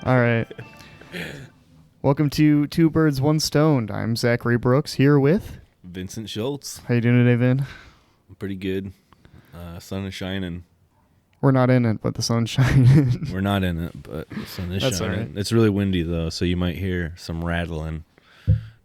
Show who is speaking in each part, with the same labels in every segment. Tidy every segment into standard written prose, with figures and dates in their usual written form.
Speaker 1: All right. Welcome to Two Birds, One Stoned. I'm Zachary Brooks here with
Speaker 2: Vincent Schultz.
Speaker 1: How you doing today, Vin?
Speaker 2: Pretty good. Sun is shining.
Speaker 1: We're not in it, but the sun's shining.
Speaker 2: We're not in it, but the sun is
Speaker 1: That's
Speaker 2: shining.
Speaker 1: all right.
Speaker 2: It's really windy, though, so you might hear some rattling.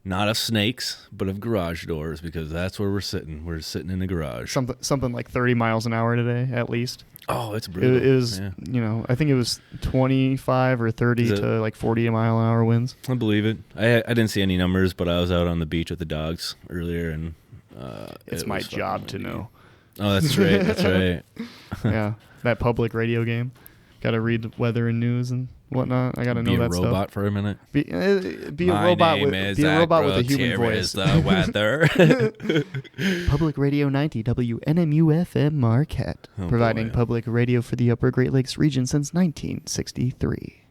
Speaker 2: Not of snakes, but of garage doors, because that's where we're sitting. We're sitting in the garage.
Speaker 1: Something like 30 miles an hour today, at least.
Speaker 2: Oh, it's brutal.
Speaker 1: It was, I think it was 25 or 30 to like 40 mile an hour winds.
Speaker 2: I believe it. I didn't see any numbers, but I was out on the beach with the dogs earlier, and
Speaker 1: it's my job to know.
Speaker 2: Oh, that's right. That's right.
Speaker 1: Yeah, that public radio game. Got to read the weather and news and whatnot. I got to know that stuff.
Speaker 2: Be a robot for a minute.
Speaker 1: Be a robot with a human voice.
Speaker 2: The weather.
Speaker 1: Public Radio 90 WNMU-FM Marquette, providing public radio for the Upper Great Lakes region since 1963.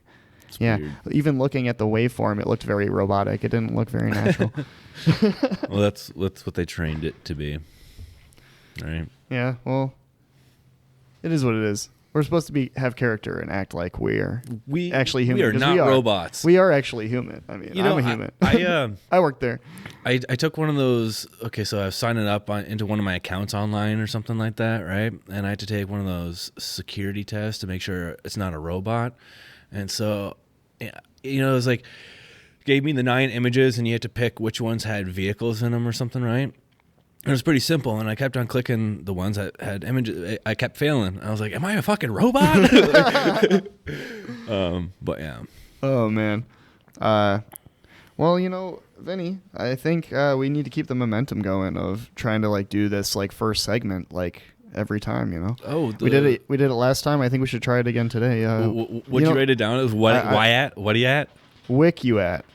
Speaker 2: It's
Speaker 1: yeah,
Speaker 2: weird.
Speaker 1: Even looking at the waveform, it looked very robotic. It didn't look very natural.
Speaker 2: Well, that's what they trained it to be. Right?
Speaker 1: Yeah, well, it is what it is. We're supposed to have character and act like we're actually human.
Speaker 2: We are not robots.
Speaker 1: We are actually human. I mean, I'm a human. I work there.
Speaker 2: I took one of those. Okay, so I was signing up into one of my accounts online or something like that, right? And I had to take one of those security tests to make sure it's not a robot. And so, it was like, gave me the 9 images, and you had to pick which ones had vehicles in them or something, right? It was pretty simple, and I kept on clicking the ones that had images. I kept failing. I was like, am I a fucking robot? But yeah.
Speaker 1: Oh, man. Well, Vinny, I think we need to keep the momentum going of trying to, do this, first segment, every time,
Speaker 2: Oh,
Speaker 1: we did it last time. I think we should try it again today.
Speaker 2: What'd you wrate it down? It was what are you at?
Speaker 1: Wick you at.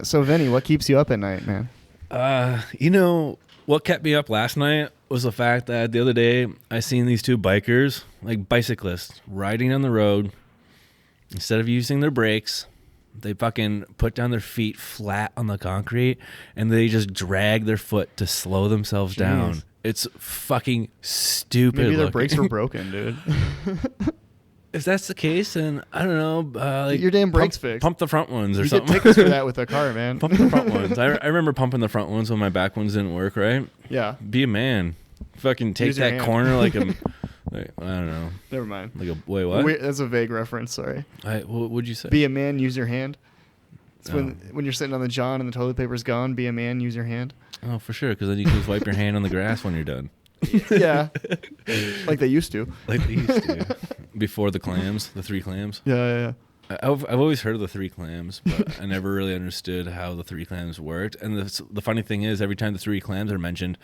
Speaker 1: So, Vinny, what keeps you up at night, man?
Speaker 2: What kept me up last night was the fact that the other day I seen these 2 bikers, bicyclists, riding on the road. Instead of using their brakes, they fucking put down their feet flat on the concrete, and they just drag their foot to slow themselves down. It's fucking stupid.
Speaker 1: Maybe their brakes were broken, dude.
Speaker 2: If that's the case, then I don't know.
Speaker 1: Your damn brakes fixed.
Speaker 2: Pump the front ones or
Speaker 1: you
Speaker 2: something.
Speaker 1: You get tickets for that with a car, man.
Speaker 2: Pump the front ones. I remember pumping the front ones when my back ones didn't work, right?
Speaker 1: Yeah.
Speaker 2: Be a man. Fucking take that corner like a... I don't know.
Speaker 1: Never mind.
Speaker 2: Wait, what?
Speaker 1: That's a vague reference, sorry.
Speaker 2: What'd you say?
Speaker 1: Be a man, use your hand. It's when you're sitting on the john and the toilet paper's gone, be a man, use your hand.
Speaker 2: Oh, for sure, because then you can just wipe your hand on the grass when you're done.
Speaker 1: Yeah. Like they used to.
Speaker 2: Before the clams, the 3 clams.
Speaker 1: Yeah.
Speaker 2: I've always heard of the 3 clams, but I never really understood how the 3 clams worked. And the funny thing is, every time the 3 clams are mentioned,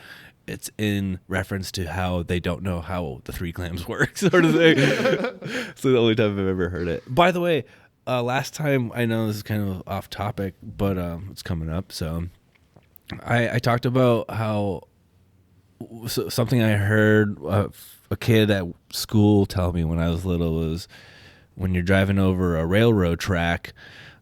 Speaker 2: it's in reference to how they don't know how the 3 clams work, sort of thing. It's the only time I've ever heard it. By the way, last time, I know this is kind of off topic, but it's coming up. So I talked about how something I heard a kid at school tell me when I was little was when you're driving over a railroad track,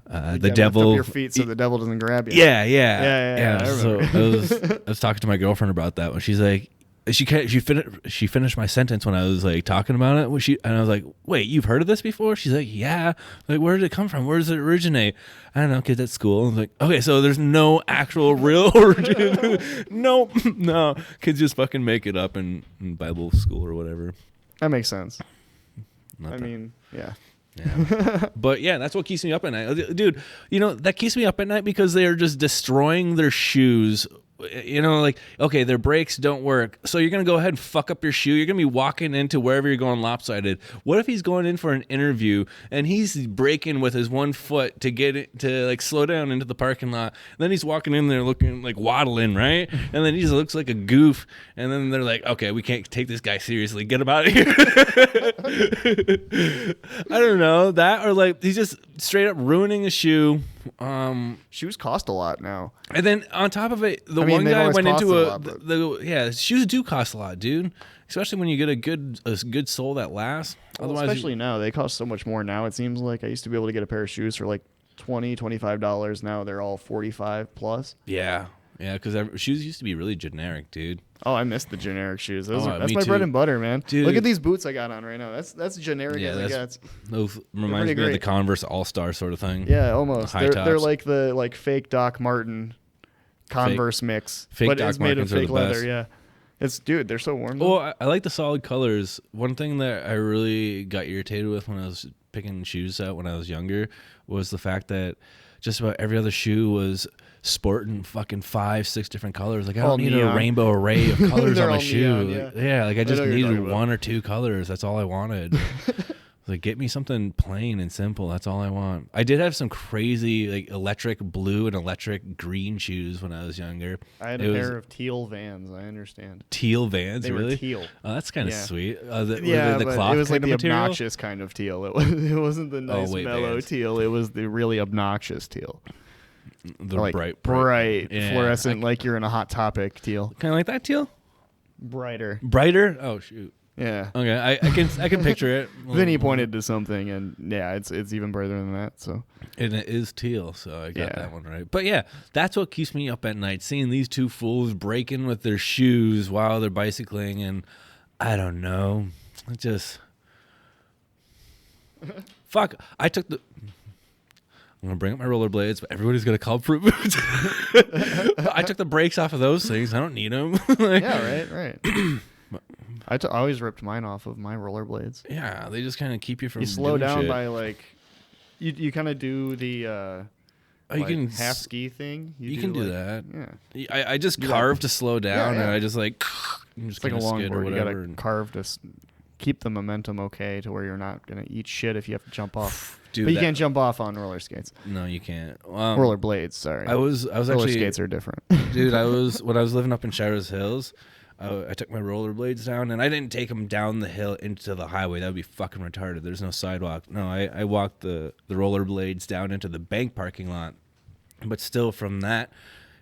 Speaker 2: the devil...
Speaker 1: Lift up your feet so the devil doesn't grab you.
Speaker 2: Yeah.
Speaker 1: I
Speaker 2: So I was talking to my girlfriend about that when she's like... She finished my sentence when I was talking about it. And I was like, "Wait, you've heard of this before?" She's like, "Yeah." Where did it come from? Where does it originate? I don't know. Kids at school. I was like, "Okay, so there's no actual real origin." No. Kids just fucking make it up in Bible school or whatever.
Speaker 1: That makes sense.
Speaker 2: Yeah. But yeah, that's what keeps me up at night, dude. That keeps me up at night because they are just destroying their shoes. Okay, their brakes don't work, so you're gonna go ahead and fuck up your shoe. You're gonna be walking into wherever you're going lopsided. What if he's going in for an interview and he's braking with his one foot to get it to slow down into the parking lot? Then he's walking in there looking waddling, right? And then he just looks like a goof. And then they're like, "Okay, we can't take this guy seriously. Get him out of here." I don't know that, or he's just straight up ruining a shoe.
Speaker 1: Shoes cost a lot now.
Speaker 2: And then on top of it, one guy went into shoes do cost a lot, dude. Especially when you get a good sole that lasts. Otherwise,
Speaker 1: especially now, they cost so much more now. It seems like I used to be able to get a pair of shoes for $20, $25. Now they're all $45 plus.
Speaker 2: Yeah. Yeah, because shoes used to be really generic, dude.
Speaker 1: Oh, I miss the generic shoes. That's
Speaker 2: me
Speaker 1: my
Speaker 2: too.
Speaker 1: bread and butter, man.
Speaker 2: Dude.
Speaker 1: Look at these boots I got on right now. That's generic as it gets.
Speaker 2: Those reminds me of the Converse All-Star sort of thing.
Speaker 1: Yeah, almost.
Speaker 2: High
Speaker 1: They're
Speaker 2: tops.
Speaker 1: like the fake Doc Marten Converse mix,
Speaker 2: fake
Speaker 1: but
Speaker 2: Doc
Speaker 1: it's made of
Speaker 2: Martens are
Speaker 1: fake
Speaker 2: the
Speaker 1: leather.
Speaker 2: best.
Speaker 1: Yeah, they're so warm.
Speaker 2: Oh, I like the solid colors. One thing that I really got irritated with when I was picking shoes out when I was younger was the fact that just about every other shoe was sporting fucking 5-6 different colors. Like I don't need
Speaker 1: neon.
Speaker 2: a rainbow array of colors on my shoe.
Speaker 1: Neon,
Speaker 2: Like I just
Speaker 1: know what you're
Speaker 2: needed
Speaker 1: talking about.
Speaker 2: 1 or 2 colors. That's all I wanted. Like get me something plain and simple. That's all I want. I did have some crazy like electric blue and electric green shoes when I was younger.
Speaker 1: I had a pair of teal Vans. I understand.
Speaker 2: Teal Vans,
Speaker 1: They
Speaker 2: really?
Speaker 1: were teal.
Speaker 2: Oh, that's kind of sweet.
Speaker 1: Yeah,
Speaker 2: the
Speaker 1: but
Speaker 2: cloth
Speaker 1: it was like
Speaker 2: kind
Speaker 1: the
Speaker 2: of material?
Speaker 1: obnoxious kind of teal. It wasn't the nice
Speaker 2: wait,
Speaker 1: mellow
Speaker 2: Vans.
Speaker 1: teal. It was the really obnoxious teal.
Speaker 2: The
Speaker 1: Like
Speaker 2: bright,
Speaker 1: yeah, fluorescent, like you're in a Hot Topic teal.
Speaker 2: Kind of like that teal.
Speaker 1: Brighter.
Speaker 2: Brighter. Oh shoot.
Speaker 1: Yeah.
Speaker 2: Okay, I can picture it.
Speaker 1: Vinny pointed to something, and yeah, it's even brighter than that. So.
Speaker 2: And it is teal, so I got
Speaker 1: Yeah.
Speaker 2: that one right. But yeah, that's what keeps me up at night, seeing these two fools breaking with their shoes while they're bicycling, and I don't know, it just fuck. I'm gonna bring up my rollerblades, but everybody's gonna call fruit boots. I took the brakes off of those things. I don't need them.
Speaker 1: Yeah, right. I always ripped mine off of my rollerblades.
Speaker 2: Yeah, they just kind of keep you from.
Speaker 1: You slow
Speaker 2: doing
Speaker 1: down
Speaker 2: shit.
Speaker 1: by like, you kind of do the
Speaker 2: you can
Speaker 1: half ski thing.
Speaker 2: You can do that.
Speaker 1: Yeah,
Speaker 2: I just carve to slow down, and I just like.
Speaker 1: it's like a longboard. You gotta carve to keep the momentum okay to where you're not gonna eat shit if you have to jump off.
Speaker 2: Dude,
Speaker 1: but you can't jump off on roller skates.
Speaker 2: No, you can't.
Speaker 1: Rollerblades, sorry.
Speaker 2: I was
Speaker 1: roller
Speaker 2: actually
Speaker 1: skates are different.
Speaker 2: Dude, when I was living up in Shiro's Hills, I took my rollerblades down, and I didn't take them down the hill into the highway. That would be fucking retarded. There's no sidewalk. No, I walked the rollerblades down into the bank parking lot. But still, from that,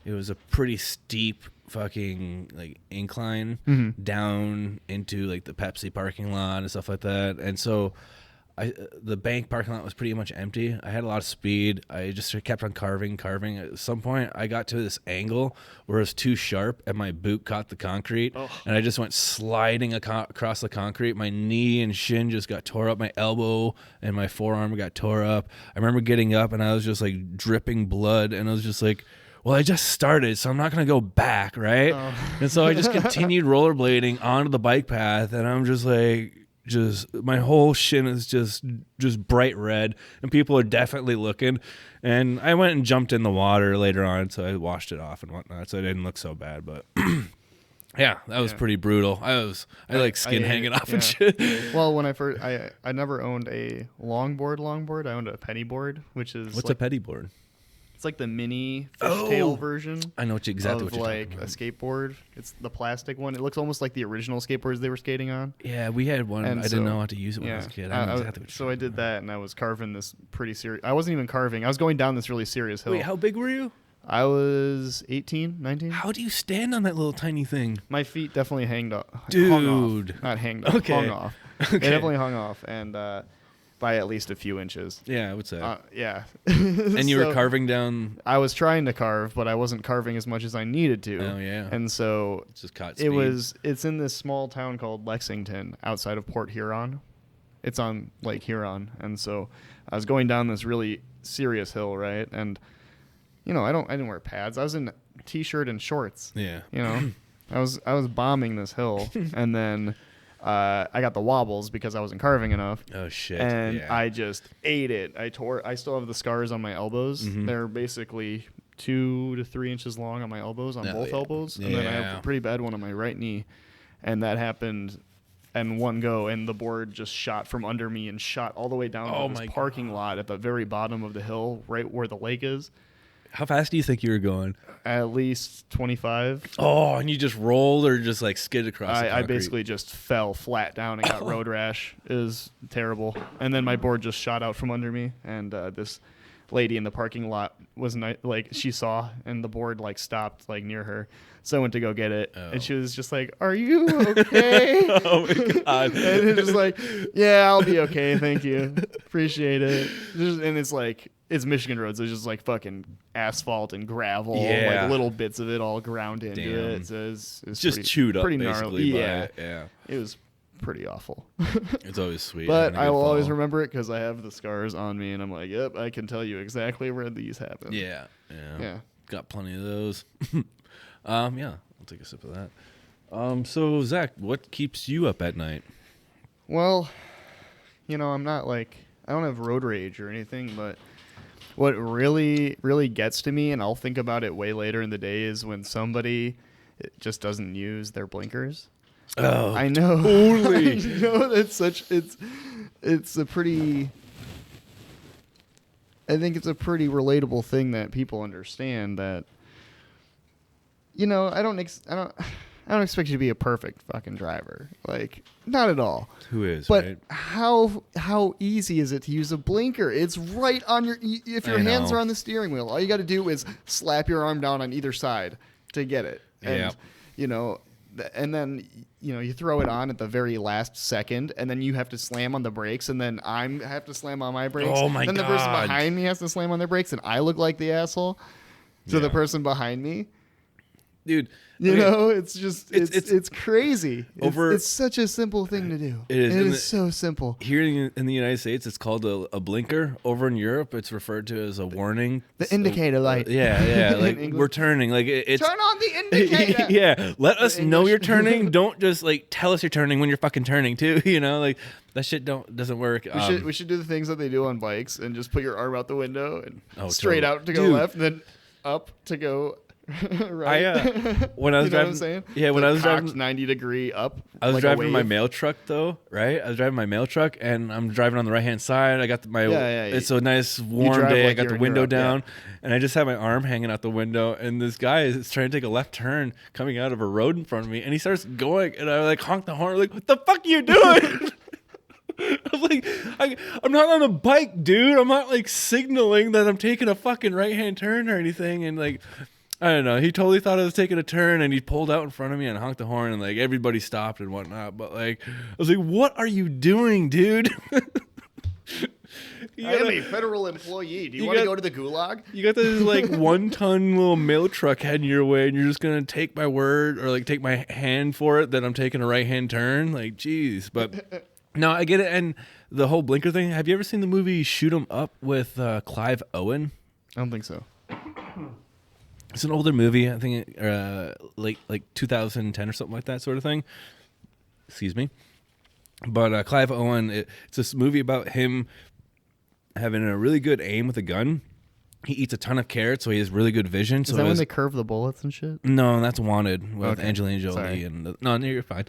Speaker 2: it was a pretty steep fucking like incline down into like the Pepsi parking lot and stuff like that. And so the bank parking lot was pretty much empty. I had a lot of speed. I just kept on carving. At some point, I got to this angle where it was too sharp, and my boot caught the concrete, and I just went sliding across the concrete. My knee and shin just got tore up. My elbow and my forearm got tore up. I remember getting up, and I was just like dripping blood, and I was just like, well, I just started, so I'm not going to go back, right? And so I just continued rollerblading onto the bike path, and I'm just like, my whole shin is just bright red, and people are definitely looking. And I went and jumped in the water later on, so I washed it off and whatnot, so it didn't look so bad. But yeah, that was pretty brutal. I like skin hanging off and shit.
Speaker 1: Well, when I never owned a longboard. I owned a pennyboard, which is
Speaker 2: what's a pennyboard?
Speaker 1: It's like the mini fishtail version.
Speaker 2: I know exactly what you're
Speaker 1: like
Speaker 2: talking about.
Speaker 1: a skateboard. It's the plastic one. It looks almost like the original skateboards they were skating on.
Speaker 2: Yeah, we had one.
Speaker 1: And
Speaker 2: I didn't know how to use it when I was a kid. I know exactly what you're
Speaker 1: so I did that, and I was carving this pretty serious. I wasn't even carving. I was going down this really serious hill.
Speaker 2: Wait, how big were you?
Speaker 1: I was 18, 19.
Speaker 2: How do you stand on that little tiny thing?
Speaker 1: My feet definitely hung off. Not hanged off.
Speaker 2: Okay.
Speaker 1: Hung off.
Speaker 2: Okay.
Speaker 1: They definitely hung off, and by at least a few inches.
Speaker 2: Yeah, I would say.
Speaker 1: Yeah.
Speaker 2: And you were carving down.
Speaker 1: I was trying to carve, but I wasn't carving as much as I needed to.
Speaker 2: Oh yeah.
Speaker 1: And so
Speaker 2: it just caught speed.
Speaker 1: It's in this small town called Lexington, outside of Port Huron. It's on Lake Huron, and so I was going down this really serious hill, right? And I didn't wear pads. I was in t-shirt and shorts.
Speaker 2: Yeah.
Speaker 1: I was bombing this hill, and then I got the wobbles because I wasn't carving enough.
Speaker 2: Oh shit!
Speaker 1: And I just ate it. I still have the scars on my elbows.
Speaker 2: Mm-hmm.
Speaker 1: They're basically 2 to 3 inches long on my elbows, on both elbows, and then I have a pretty bad one on my right knee. And that happened in one go, and the board just shot from under me and shot all the way down to this parking lot at the very bottom of the hill, right where the lake is.
Speaker 2: How fast do you think you were going?
Speaker 1: At least 25.
Speaker 2: Oh, and you just rolled or just like skid across the concrete?
Speaker 1: I basically just fell flat down and got road rash. It was terrible. And then my board just shot out from under me, and this lady in the parking lot was she saw, and the board like stopped like near her. So I went to go get it, and she was just like, "Are you okay?"
Speaker 2: Oh my god!
Speaker 1: And it's just like, "Yeah, I'll be okay, thank you, appreciate it." And it's like, it's Michigan roads. It's just like fucking asphalt and gravel,
Speaker 2: Yeah.
Speaker 1: like little bits of it all ground into
Speaker 2: Damn.
Speaker 1: it. So it's
Speaker 2: just
Speaker 1: pretty,
Speaker 2: chewed up,
Speaker 1: pretty
Speaker 2: basically.
Speaker 1: gnarly. Yeah,
Speaker 2: Yeah.
Speaker 1: it was pretty awful.
Speaker 2: It's always sweet.
Speaker 1: But
Speaker 2: having a
Speaker 1: I
Speaker 2: good
Speaker 1: will always
Speaker 2: fall.
Speaker 1: remember it because I have the scars on me, and I'm like, yep, I can tell you exactly where these happened.
Speaker 2: Yeah.
Speaker 1: Yeah.
Speaker 2: Got plenty of those. Yeah, I'll take a sip of that. So Zach, what keeps you up at night?
Speaker 1: Well, I'm not like, I don't have road rage or anything, but what really, really gets to me, and I'll think about it way later in the day, is when somebody just doesn't use their blinkers.
Speaker 2: Oh,
Speaker 1: I know.
Speaker 2: totally.
Speaker 1: I know that's it's a pretty, I think it's a pretty relatable thing that people understand that, I don't expect you to be a perfect fucking driver. Like, not at all.
Speaker 2: Who is,
Speaker 1: But
Speaker 2: right?
Speaker 1: how easy is it to use a blinker? It's right on if your
Speaker 2: I
Speaker 1: hands
Speaker 2: know.
Speaker 1: are on the steering wheel, all you got to do is slap your arm down on either side to get it. And, and then, you throw it on at the very last second, and then you have to slam on the brakes, and then I have to slam on my brakes.
Speaker 2: Oh, my
Speaker 1: Then the person
Speaker 2: God.
Speaker 1: behind me has to slam on their brakes, and I look like the asshole to the
Speaker 2: Yeah.
Speaker 1: person behind me.
Speaker 2: Dude,
Speaker 1: It's just
Speaker 2: It's-
Speaker 1: it's crazy.
Speaker 2: over-
Speaker 1: It's such a simple thing to do.
Speaker 2: It is,
Speaker 1: It
Speaker 2: and
Speaker 1: is so simple.
Speaker 2: here in the United States, it's called a blinker. Over in Europe, it's referred to as a warning.
Speaker 1: The indicator light.
Speaker 2: Yeah.
Speaker 1: In
Speaker 2: Like,
Speaker 1: English.
Speaker 2: we're turning. Like, it's...
Speaker 1: Turn on the indicator.
Speaker 2: Yeah, let us know
Speaker 1: English.
Speaker 2: you're turning. Don't just like tell us you're turning when you're fucking turning too. Like that shit doesn't work.
Speaker 1: We should do the things that they do on bikes and just put your arm out the window and straight
Speaker 2: totally.
Speaker 1: out to go
Speaker 2: Dude.
Speaker 1: left, and then up to go right.
Speaker 2: When I was
Speaker 1: you know
Speaker 2: driving,
Speaker 1: what I'm saying?
Speaker 2: yeah, when
Speaker 1: The
Speaker 2: I was
Speaker 1: cocked
Speaker 2: driving,
Speaker 1: 90-degree up.
Speaker 2: I was
Speaker 1: like a
Speaker 2: driving my
Speaker 1: wave.
Speaker 2: mail truck though, right? I was driving my mail truck, and I'm driving on the right hand side. I got my.
Speaker 1: Yeah.
Speaker 2: It's a nice warm
Speaker 1: drive
Speaker 2: day. I
Speaker 1: like
Speaker 2: got
Speaker 1: you're
Speaker 2: the
Speaker 1: in
Speaker 2: window
Speaker 1: Europe,
Speaker 2: down, and I just have my arm hanging out the window. And this guy is trying to take a left turn coming out of a road in front of me, and he starts going, and I like honk the horn, like, "What the fuck are you doing?" I'm like, I'm not on a bike, dude. I'm not like signaling that I'm taking a fucking right hand turn or anything. And like, I don't know. He totally thought I was taking a turn, and he pulled out in front of me and honked the horn, and like everybody stopped and whatnot. But like, I was like, what are you doing, dude?
Speaker 1: I am a federal employee. Do you
Speaker 2: you
Speaker 1: want to
Speaker 2: got-
Speaker 1: go to the gulag?
Speaker 2: You got this like 1-ton little mail truck heading your way, and you're just gonna take my word or like take my hand for it that I'm taking a right hand turn? Like, geez. But no, I get it. And the whole blinker thing. Have you ever seen the movie Shoot 'Em Up with Clive Owen?
Speaker 1: I don't think so.
Speaker 2: It's an older movie. I think late like 2010 or something like that sort of thing. Excuse me. But Clive Owen, it's this movie about him having a really good aim with a gun. He eats a ton of carrots, so he has really good vision.
Speaker 1: Is
Speaker 2: So
Speaker 1: that when
Speaker 2: his-
Speaker 1: they curve the bullets and shit?
Speaker 2: No, that's Wanted with
Speaker 1: Okay.
Speaker 2: Angelina Jolie.
Speaker 1: Sorry.
Speaker 2: And no, you're fine.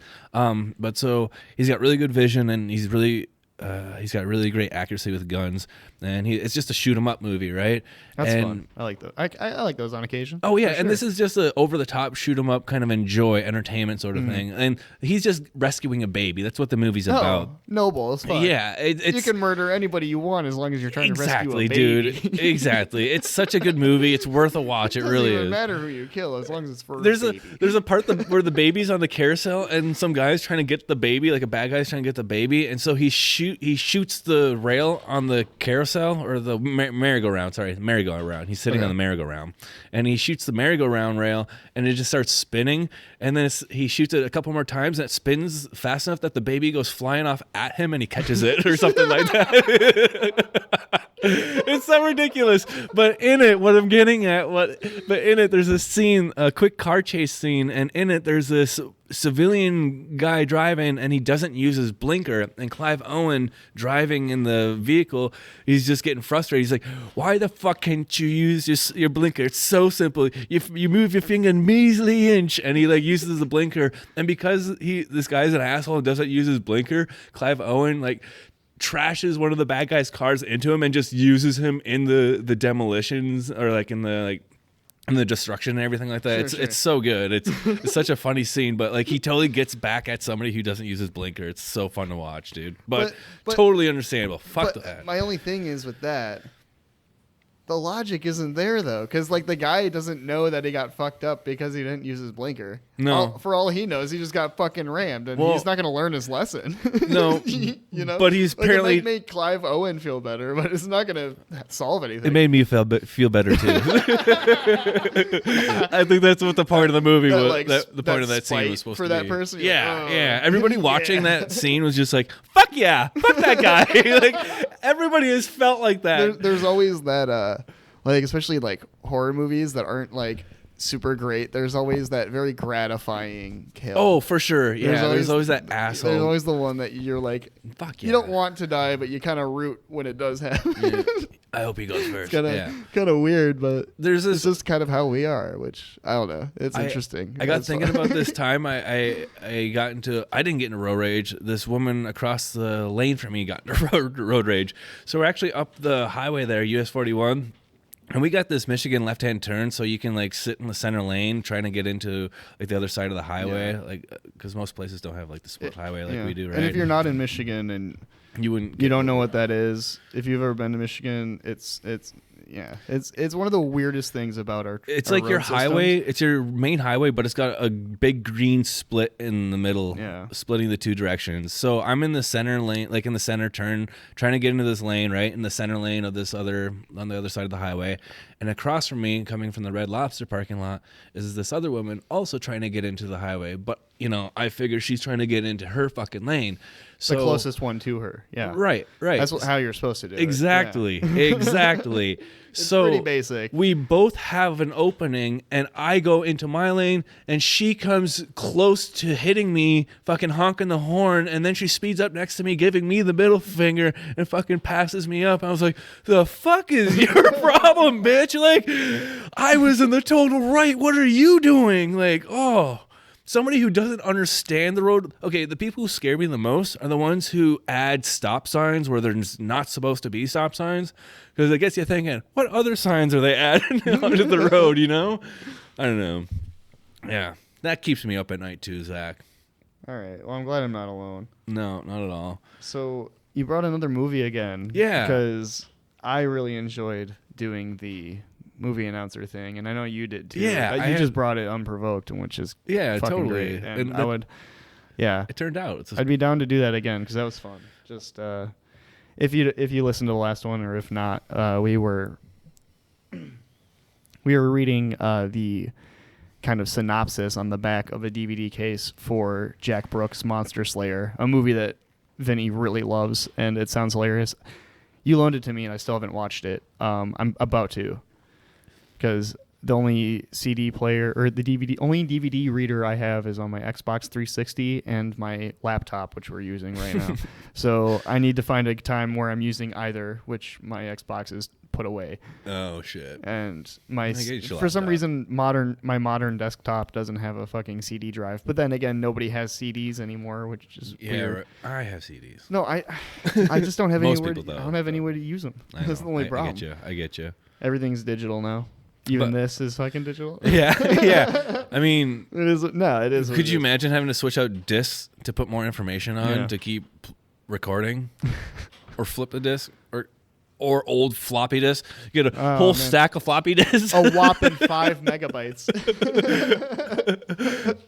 Speaker 2: But so he's got really good vision, and he's got really great accuracy with guns, and it's just a shoot 'em up movie, right?
Speaker 1: That's
Speaker 2: and,
Speaker 1: fun. I like those. I like those on occasion.
Speaker 2: Oh yeah,
Speaker 1: For
Speaker 2: and
Speaker 1: sure.
Speaker 2: this is just a over the top shoot 'em up kind of enjoy entertainment sort of thing, and he's just rescuing a baby. That's what the movie's about.
Speaker 1: Noble as fuck.
Speaker 2: Yeah, it's
Speaker 1: you can murder anybody you want as long as you're trying
Speaker 2: exactly,
Speaker 1: to rescue a baby.
Speaker 2: dude. Exactly. It's such a good movie. It's worth a watch. It
Speaker 1: doesn't
Speaker 2: really
Speaker 1: even
Speaker 2: is.
Speaker 1: matter who you kill as long as it's for
Speaker 2: There's
Speaker 1: a
Speaker 2: a
Speaker 1: baby.
Speaker 2: there's a part where the baby's on the carousel, and some guy's trying to get the baby, like a bad guy's trying to get the baby, and so he shoots the rail on the carousel or the merry-go-round. Sorry, merry-go-round. He's sitting on the merry-go-round, and he shoots the merry-go-round rail, and it just starts spinning, and then he shoots it a couple more times, and it spins fast enough that the baby goes flying off at him, and he catches it or something like that. It's so ridiculous. But in it, there's this scene, a quick car chase scene, and in it there's this civilian guy driving, and he doesn't use his blinker, and Clive Owen driving in the vehicle, he's just getting frustrated. He's like, why the fuck can't you use your blinker? It's so simple. You move your finger a measly inch, and he like uses the blinker, and because this guy's an asshole and doesn't use his blinker, Clive Owen like trashes one of the bad guys' cars into him and just uses him in the demolitions or like in the destruction and everything like that.
Speaker 1: Sure.
Speaker 2: It's so good. It's such a funny scene, but like he totally gets back at somebody who doesn't use his blinker. It's so fun to watch, dude. But
Speaker 1: But-
Speaker 2: totally understandable. Fuck
Speaker 1: But
Speaker 2: that.
Speaker 1: my only thing is with that, the logic isn't there though, because like the guy doesn't know that he got fucked up because he didn't use his blinker.
Speaker 2: No.
Speaker 1: For all he knows, he just got fucking rammed, and
Speaker 2: Well,
Speaker 1: he's not going to learn his lesson.
Speaker 2: No,
Speaker 1: you know.
Speaker 2: but he's
Speaker 1: like,
Speaker 2: apparently.
Speaker 1: it might make Clive Owen feel better, but it's not going to solve anything.
Speaker 2: It made me feel better too. I think that's what the part of the movie
Speaker 1: That,
Speaker 2: was.
Speaker 1: like,
Speaker 2: The part of that scene
Speaker 1: spite
Speaker 2: was supposed
Speaker 1: for
Speaker 2: to
Speaker 1: that
Speaker 2: be.
Speaker 1: person. You're
Speaker 2: Yeah,
Speaker 1: like, oh.
Speaker 2: yeah. Everybody watching
Speaker 1: Yeah.
Speaker 2: that scene was just like, "Fuck yeah, fuck that guy." Like everybody has felt like that.
Speaker 1: There's always that, like especially like horror movies that aren't like super great. There's always that very gratifying kill.
Speaker 2: Oh, for sure. Yeah, there's always that asshole.
Speaker 1: There's always the one that you're like,
Speaker 2: fuck yeah.
Speaker 1: you don't want to die, but you kind of root when it does happen.
Speaker 2: Yeah. I hope he goes first.
Speaker 1: It's kind of weird, but
Speaker 2: There's
Speaker 1: it's
Speaker 2: this.
Speaker 1: just kind of how we are, which I don't know. It's interesting.
Speaker 2: I got
Speaker 1: It's
Speaker 2: thinking
Speaker 1: fun.
Speaker 2: about this time. I didn't get into road rage. This woman across the lane from me got into road rage. So we're actually up the highway there, US 41. And we got this Michigan left-hand turn, so you can like sit in the center lane, trying to get into like the other side of the highway, like because most places don't have like the split highway like we do, right?
Speaker 1: And if you're not in Michigan and
Speaker 2: you
Speaker 1: don't know what that is, if you've ever been to Michigan, it's one of the weirdest things about our.
Speaker 2: It's
Speaker 1: our
Speaker 2: like your
Speaker 1: road
Speaker 2: highway.
Speaker 1: systems.
Speaker 2: It's your main highway, but it's got a big green split in the middle, splitting the two directions. So I'm in the center lane, like in the center turn, trying to get into this lane, right in the center lane of this other on the other side of the highway, and across from me, coming from the Red Lobster parking lot, is this other woman also trying to get into the highway. But I figure she's trying to get into her fucking lane. So,
Speaker 1: the closest one to her. Yeah.
Speaker 2: Right.
Speaker 1: That's how you're supposed to do
Speaker 2: exactly,
Speaker 1: it.
Speaker 2: Exactly.
Speaker 1: It's
Speaker 2: so
Speaker 1: pretty basic.
Speaker 2: We both have an opening, and I go into my lane, and she comes close to hitting me, fucking honking the horn, and then she speeds up next to me, giving me the middle finger, and fucking passes me up. I was like, the fuck is your problem, bitch? Like, I was in the total right. What are you doing? Like, oh. Somebody who doesn't understand the road. Okay, the people who scare me the most are the ones who add stop signs where there's not supposed to be stop signs. Because it gets you thinking, what other signs are they adding onto the road, I don't know. Yeah, that keeps me up at night too, Zach.
Speaker 1: All right. Well, I'm glad I'm not alone.
Speaker 2: No, not at all.
Speaker 1: So you brought another movie again.
Speaker 2: Yeah.
Speaker 1: Because I really enjoyed doing the movie announcer thing, and I know you did too.
Speaker 2: Yeah,
Speaker 1: you just brought it unprovoked, which is fucking
Speaker 2: totally
Speaker 1: great. And I would,
Speaker 2: it turned out.
Speaker 1: I'd be down to do that again because that was fun. Just if you listened to the last one, or if not, we were reading the kind of synopsis on the back of a DVD case for Jack Brooks' Monster Slayer, a movie that Vinny really loves, and it sounds hilarious. You loaned it to me, and I still haven't watched it. I'm about to. Because the only CD player or the only DVD reader I have is on my Xbox 360 and my laptop, which we're using right now. So I need to find a time where I'm using either, which my Xbox is put away.
Speaker 2: Oh shit!
Speaker 1: And
Speaker 2: for
Speaker 1: some reason my modern desktop doesn't have a fucking CD drive. But then again, nobody has CDs anymore, which is weird.
Speaker 2: Right. I have CDs.
Speaker 1: No, I just don't have
Speaker 2: Most
Speaker 1: anywhere.
Speaker 2: people don't.
Speaker 1: I don't have any way to use them. That's the only problem.
Speaker 2: I get you.
Speaker 1: Everything's digital now. This is fucking digital.
Speaker 2: Yeah. I mean,
Speaker 1: it is. No, it is.
Speaker 2: Could you imagine having to switch out discs to put more information on to keep recording, or flip the disc, or old floppy disk? You get a whole stack of floppy disks.
Speaker 1: A whopping 5 megabytes.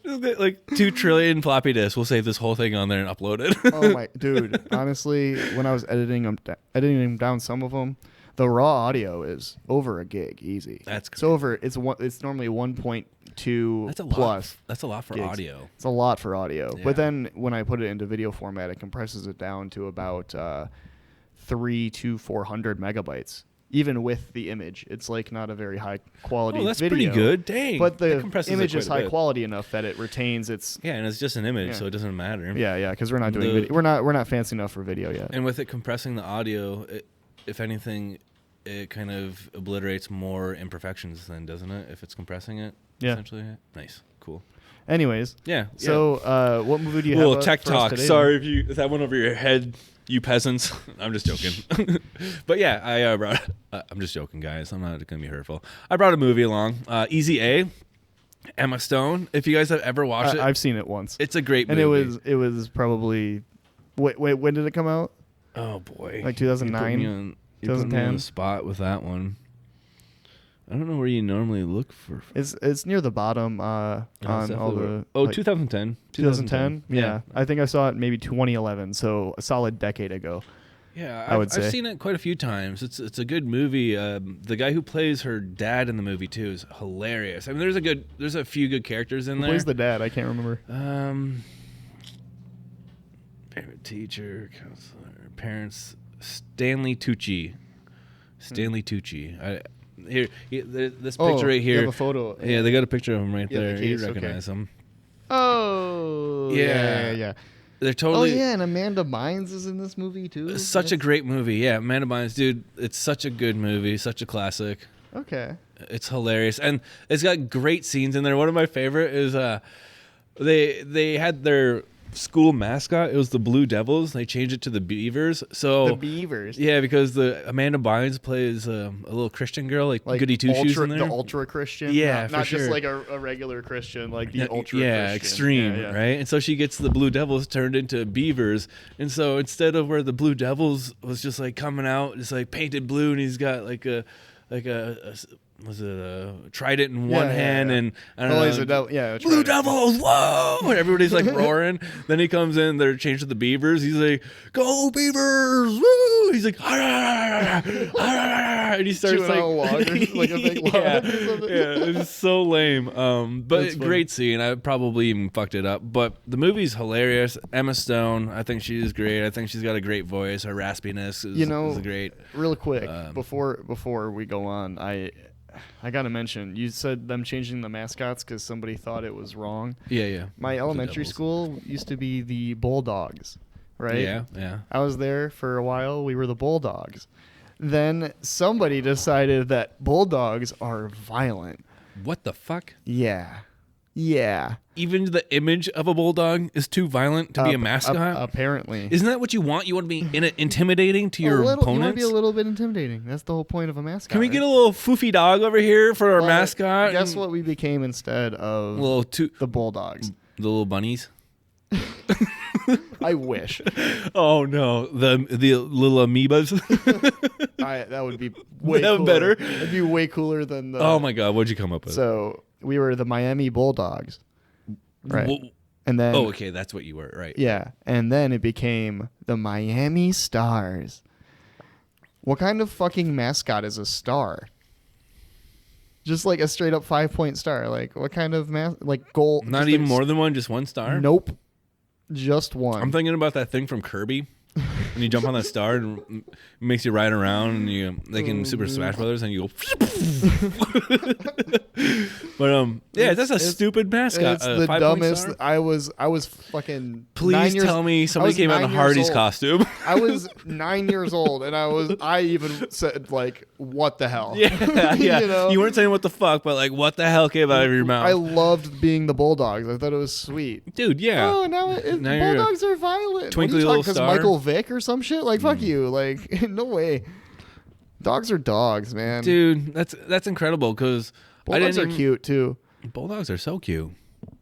Speaker 2: Just get like 2 trillion floppy disks. We'll save this whole thing on there and upload it.
Speaker 1: Oh my dude! Honestly, when I was editing down some of them. The raw audio is over a gig easy.
Speaker 2: That's great.
Speaker 1: It's over. It's normally 1.2
Speaker 2: That's a
Speaker 1: plus.
Speaker 2: Lot. That's a lot for
Speaker 1: gigs.
Speaker 2: audio.
Speaker 1: It's a lot for audio.
Speaker 2: Yeah.
Speaker 1: But then when I put it into video format, it compresses it down to about 300 to 400 megabytes. Even with the image, it's like not a very high quality.
Speaker 2: Oh, that's
Speaker 1: video.
Speaker 2: pretty good. Dang.
Speaker 1: But the image is
Speaker 2: quite a
Speaker 1: high
Speaker 2: bit.
Speaker 1: quality enough that it retains its.
Speaker 2: Yeah, and it's just an image, so it doesn't matter.
Speaker 1: Yeah, because we're not doing video. We're not fancy enough for video yet.
Speaker 2: And with it compressing the audio, if anything, it kind of obliterates more imperfections then, doesn't it? If it's compressing it, essentially. Nice, cool.
Speaker 1: Anyways,
Speaker 2: yeah.
Speaker 1: So, what movie do you have?
Speaker 2: A little tech
Speaker 1: for us
Speaker 2: talk.
Speaker 1: today?
Speaker 2: Sorry if that went over your head, you peasants. I'm just joking. But yeah, I brought. I'm just joking, guys. I'm not gonna be hurtful. I brought a movie along. Easy A. Emma Stone. If you guys have ever watched it,
Speaker 1: I've seen it once.
Speaker 2: It's a great movie.
Speaker 1: And it was probably. Wait, when did it come out?
Speaker 2: Oh boy,
Speaker 1: Like 2009.
Speaker 2: You put me on the spot with that one. I don't know where you normally look for.
Speaker 1: It's near the bottom on all the.
Speaker 2: 2010.
Speaker 1: 2010. Yeah, I think I saw it maybe 2011, so a solid decade ago.
Speaker 2: Yeah,
Speaker 1: I would say.
Speaker 2: I've seen it quite a few times. It's a good movie. The guy who plays her dad in the movie too is hilarious. I mean, there's a few good characters in there.
Speaker 1: Who's the dad? I can't remember.
Speaker 2: Parent, teacher, counselor, parents. Stanley Tucci. This picture right here.
Speaker 1: You have a photo.
Speaker 2: Yeah, they got a picture of him right there.
Speaker 1: The case,
Speaker 2: You recognize him.
Speaker 1: Oh, yeah.
Speaker 2: They're totally.
Speaker 1: Oh yeah, and Amanda Bynes is in this movie too.
Speaker 2: Such a great movie. Yeah, Amanda Bynes, dude. It's such a good movie. Such a classic.
Speaker 1: Okay.
Speaker 2: It's hilarious, and it's got great scenes in there. One of my favorite is they had their school mascot. It was the Blue Devils. They changed it to the Beavers. So
Speaker 1: the Beavers.
Speaker 2: Yeah, because the Amanda Bynes plays a little Christian girl, like goody two shoes in there.
Speaker 1: The ultra Christian.
Speaker 2: Yeah,
Speaker 1: not
Speaker 2: for
Speaker 1: just
Speaker 2: sure.
Speaker 1: like a regular Christian, like the ultra.
Speaker 2: Yeah,
Speaker 1: Christian.
Speaker 2: extreme,
Speaker 1: Yeah.
Speaker 2: right? And so she gets the Blue Devils turned into Beavers, and so instead of where the Blue Devils was just like coming out, just like painted blue, and he's got like a was it a trident in one hand and I don't know,
Speaker 1: he's a devil. Yeah,
Speaker 2: Blue Devils, whoa! And everybody's like roaring. Then he comes in, they're changed to the Beavers. He's like, "Go Beavers, woo!" He's like, and he starts
Speaker 1: like a big log.
Speaker 2: yeah, it's so lame. But great scene. I probably even fucked it up. But the movie's hilarious. Emma Stone, I think she's great. I think she's got a great voice. Her raspiness is great.
Speaker 1: Real quick, before we go on, I gotta mention, you said them changing the mascots because somebody thought it was wrong.
Speaker 2: Yeah.
Speaker 1: My elementary school used to be the Bulldogs, right?
Speaker 2: Yeah.
Speaker 1: I was there for a while. We were the Bulldogs. Then somebody decided that Bulldogs are violent.
Speaker 2: What the fuck?
Speaker 1: Yeah.
Speaker 2: Even the image of a bulldog is too violent to be a mascot?
Speaker 1: Apparently.
Speaker 2: Isn't that what you want? You want to be intimidating to your opponents?
Speaker 1: You want to be a little bit intimidating. That's the whole point of a mascot.
Speaker 2: Can we get a little foofy dog over here for our mascot?
Speaker 1: Guess what we became instead of the Bulldogs?
Speaker 2: The little bunnies?
Speaker 1: I wish.
Speaker 2: Oh, no. The little amoebas?
Speaker 1: That would be way cooler.
Speaker 2: Better?
Speaker 1: It'd be way cooler than the...
Speaker 2: Oh, my God. What'd you come up with?
Speaker 1: So we were the Miami Bulldogs. Right. And then...
Speaker 2: Oh, okay. That's what you were. Right.
Speaker 1: Yeah. And then it became the Miami Stars. What kind of fucking mascot is a star? Just like a straight up 5-point star. Like what kind of goal?
Speaker 2: Not even more than one, just one star?
Speaker 1: Nope. Just one.
Speaker 2: I'm thinking about that thing from Kirby. When you jump on that star and it makes you ride around and you like in Super Smash Brothers and you go but that's a stupid mascot.
Speaker 1: It's the dumbest. I was fucking
Speaker 2: Please tell me somebody came out in a Hardy's costume.
Speaker 1: I was 9 years old and I even said like, what the hell?
Speaker 2: Yeah.
Speaker 1: You know?
Speaker 2: You weren't saying what the fuck, but like what the hell came out of your mouth?
Speaker 1: I loved being the Bulldogs. I thought it was sweet.
Speaker 2: Dude, yeah.
Speaker 1: Oh, now Bulldogs are violent.
Speaker 2: Twinkly little star.
Speaker 1: Michael Vick or some shit? Like, fuck you. Like, no way. Dogs are dogs, man.
Speaker 2: Dude, that's incredible because
Speaker 1: Bulldogs are cute, too.
Speaker 2: Bulldogs are so cute.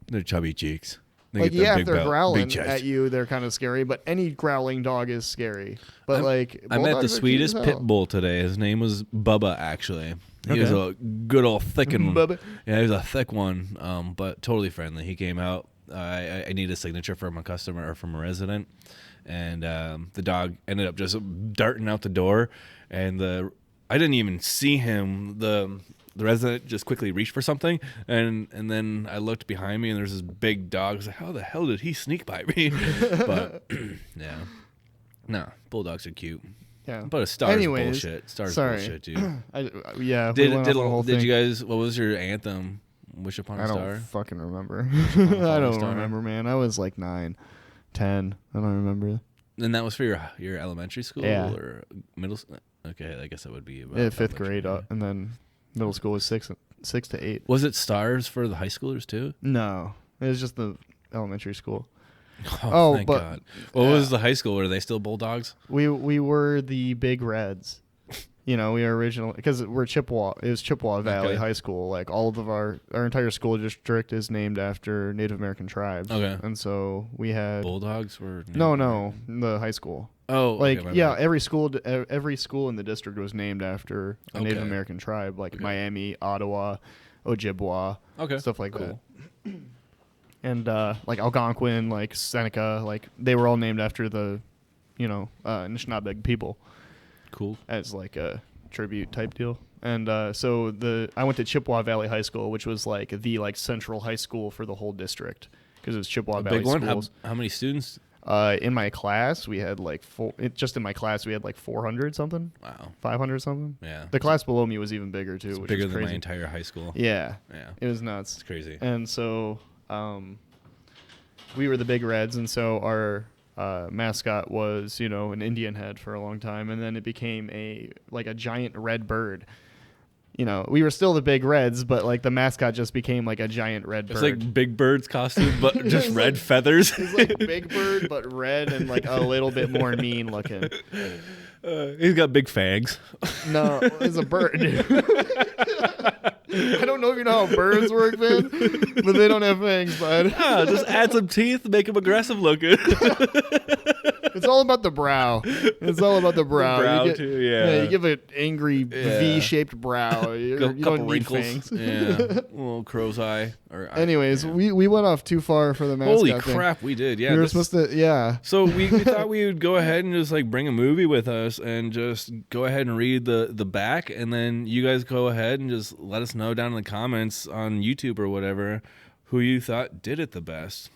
Speaker 2: They're chubby cheeks.
Speaker 1: If they're growling at you, they're kind of scary, but any growling dog is scary. But,
Speaker 2: I met the sweetest pit bull today. His name was Bubba, actually. He was a good old thick one.
Speaker 1: Bubba.
Speaker 2: Yeah, he was a thick one, but totally friendly. He came out. I need a signature from a customer or from a resident. And the dog ended up just darting out the door, and I didn't even see him. The resident just quickly reached for something, and then I looked behind me, and there's this big dog. I was like, how the hell did he sneak by me? But yeah, no, bulldogs are cute.
Speaker 1: Yeah,
Speaker 2: but a star is bullshit. Star's bullshit, dude. Did you guys? What was your anthem? Wish upon a star.
Speaker 1: I don't fucking remember. I don't remember, man. I was like 9, 10. I don't remember.
Speaker 2: And that was for your elementary school or middle school? Okay, I guess that would be about
Speaker 1: 5th grade, and then middle school was 6 to 8.
Speaker 2: Was it stars for the high schoolers too?
Speaker 1: No, it was just the elementary school.
Speaker 2: Oh, thank God. What was the high school? Were they still Bulldogs?
Speaker 1: We were the Big Reds. You know, we were original because we're Chippewa. It was Chippewa Valley High School. Like all of our entire school district is named after Native American tribes.
Speaker 2: Okay,
Speaker 1: and so we had
Speaker 2: Bulldogs were
Speaker 1: no, the high school.
Speaker 2: Oh,
Speaker 1: Like,
Speaker 2: okay, my
Speaker 1: yeah,
Speaker 2: bad.
Speaker 1: every school in the district was named after a Native
Speaker 2: Okay.
Speaker 1: American tribe, like Miami, Ottawa, Ojibwa,
Speaker 2: Okay,
Speaker 1: stuff like
Speaker 2: cool.
Speaker 1: that. And like Algonquin, like Seneca, like they were all named after the, Anishinaabe people
Speaker 2: Cool.
Speaker 1: as like a tribute type deal. And so I went to Chippewa Valley High School, which was like the central high school for the whole district because it was Chippewa Valley
Speaker 2: Big one.
Speaker 1: schools.
Speaker 2: How many students?
Speaker 1: In my class, we had like 400 something,
Speaker 2: Wow.
Speaker 1: 500 something.
Speaker 2: Yeah.
Speaker 1: The class below me was even bigger too,
Speaker 2: It's
Speaker 1: which
Speaker 2: bigger
Speaker 1: was
Speaker 2: than
Speaker 1: crazy.
Speaker 2: my entire high school.
Speaker 1: Yeah,
Speaker 2: Yeah.
Speaker 1: it was nuts.
Speaker 2: It's crazy.
Speaker 1: And so, we were the Big Reds, and so our mascot was, an Indian head for a long time, and then it became a giant red bird. We were still the Big Reds, but like the mascot just became like a giant red bird.
Speaker 2: It's like Big Bird's costume, but just red feathers.
Speaker 1: It's like Big Bird, but red and like a little bit more mean looking.
Speaker 2: He's got big fangs.
Speaker 1: No, it's a bird, dude. I don't know if you know how birds work, man, but they don't have fangs, bud.
Speaker 2: Just add some teeth, make him aggressive looking.
Speaker 1: It's all about the brow. It's all about the brow.
Speaker 2: brow
Speaker 1: you get,
Speaker 2: too, yeah.
Speaker 1: You give an angry
Speaker 2: Yeah.
Speaker 1: V-shaped brow. You
Speaker 2: Couple
Speaker 1: don't need
Speaker 2: wrinkles.
Speaker 1: fangs.
Speaker 2: Yeah. A little crow's eye.
Speaker 1: Anyways, we went off too far for the mascot
Speaker 2: Holy
Speaker 1: thing.
Speaker 2: crap, we did. Yeah.
Speaker 1: We were
Speaker 2: this-
Speaker 1: supposed to, yeah.
Speaker 2: So we thought we would go ahead and just like bring a movie with us and just go ahead and read the back, and then you guys go ahead and just let us know down in the comments on YouTube or whatever who you thought did it the best.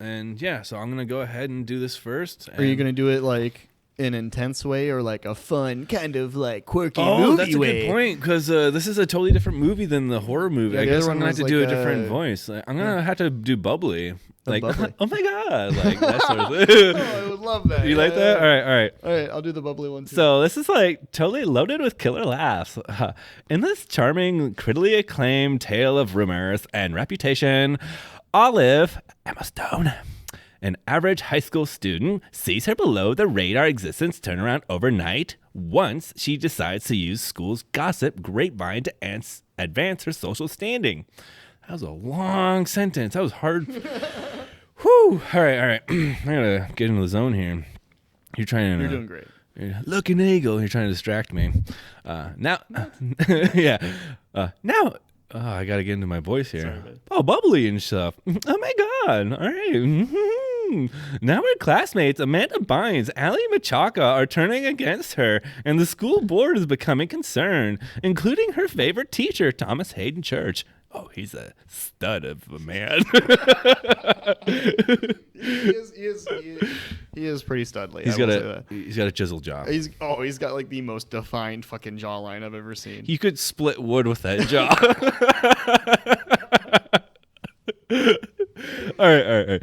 Speaker 2: And yeah, so I'm gonna go ahead and do this first.
Speaker 1: Are you going to do it like an intense way or like a fun kind of like quirky
Speaker 2: Oh,
Speaker 1: movie
Speaker 2: that's a
Speaker 1: way?
Speaker 2: good point, because this is a totally different movie than the horror movie.
Speaker 1: Yeah,
Speaker 2: I
Speaker 1: the
Speaker 2: guess
Speaker 1: other
Speaker 2: I'm
Speaker 1: one
Speaker 2: gonna have
Speaker 1: was
Speaker 2: to do a
Speaker 1: like
Speaker 2: different
Speaker 1: a-
Speaker 2: voice. I'm gonna have to do bubbly, like
Speaker 1: bubbly.
Speaker 2: oh my god, like that sort of thing.
Speaker 1: Oh, I would love that.
Speaker 2: You like
Speaker 1: Yeah,
Speaker 2: that?
Speaker 1: yeah.
Speaker 2: All right, all right.
Speaker 1: All right, I'll do the bubbly one too.
Speaker 2: So this is like totally loaded with killer laughs. In this charming, critically acclaimed tale of rumors and reputation, Olive Emma Stone, an average high school student, sees her below the radar existence turn around overnight once she decides to use school's gossip grapevine to advance her social standing. That was a long sentence. That was hard. Whew. All right. I gotta get into the zone here. You're trying to.
Speaker 1: You're doing great.
Speaker 2: Look, an eagle. You're trying to distract me. Now, yeah. Now, I got to get into my voice here.
Speaker 1: Sorry, bud.
Speaker 2: Oh, bubbly and stuff. Oh, my God. All right. Now her classmates, Amanda Bynes, Allie Machaca, are turning against her, and the school board is becoming concerned, including her favorite teacher, Thomas Hayden Church. Oh, he's a stud of a man.
Speaker 1: He is pretty studly.
Speaker 2: He's
Speaker 1: I
Speaker 2: got
Speaker 1: will say that.
Speaker 2: he's got a chisel jaw.
Speaker 1: He's got like the most defined fucking jawline I've ever seen.
Speaker 2: You could split wood with that jaw. All right.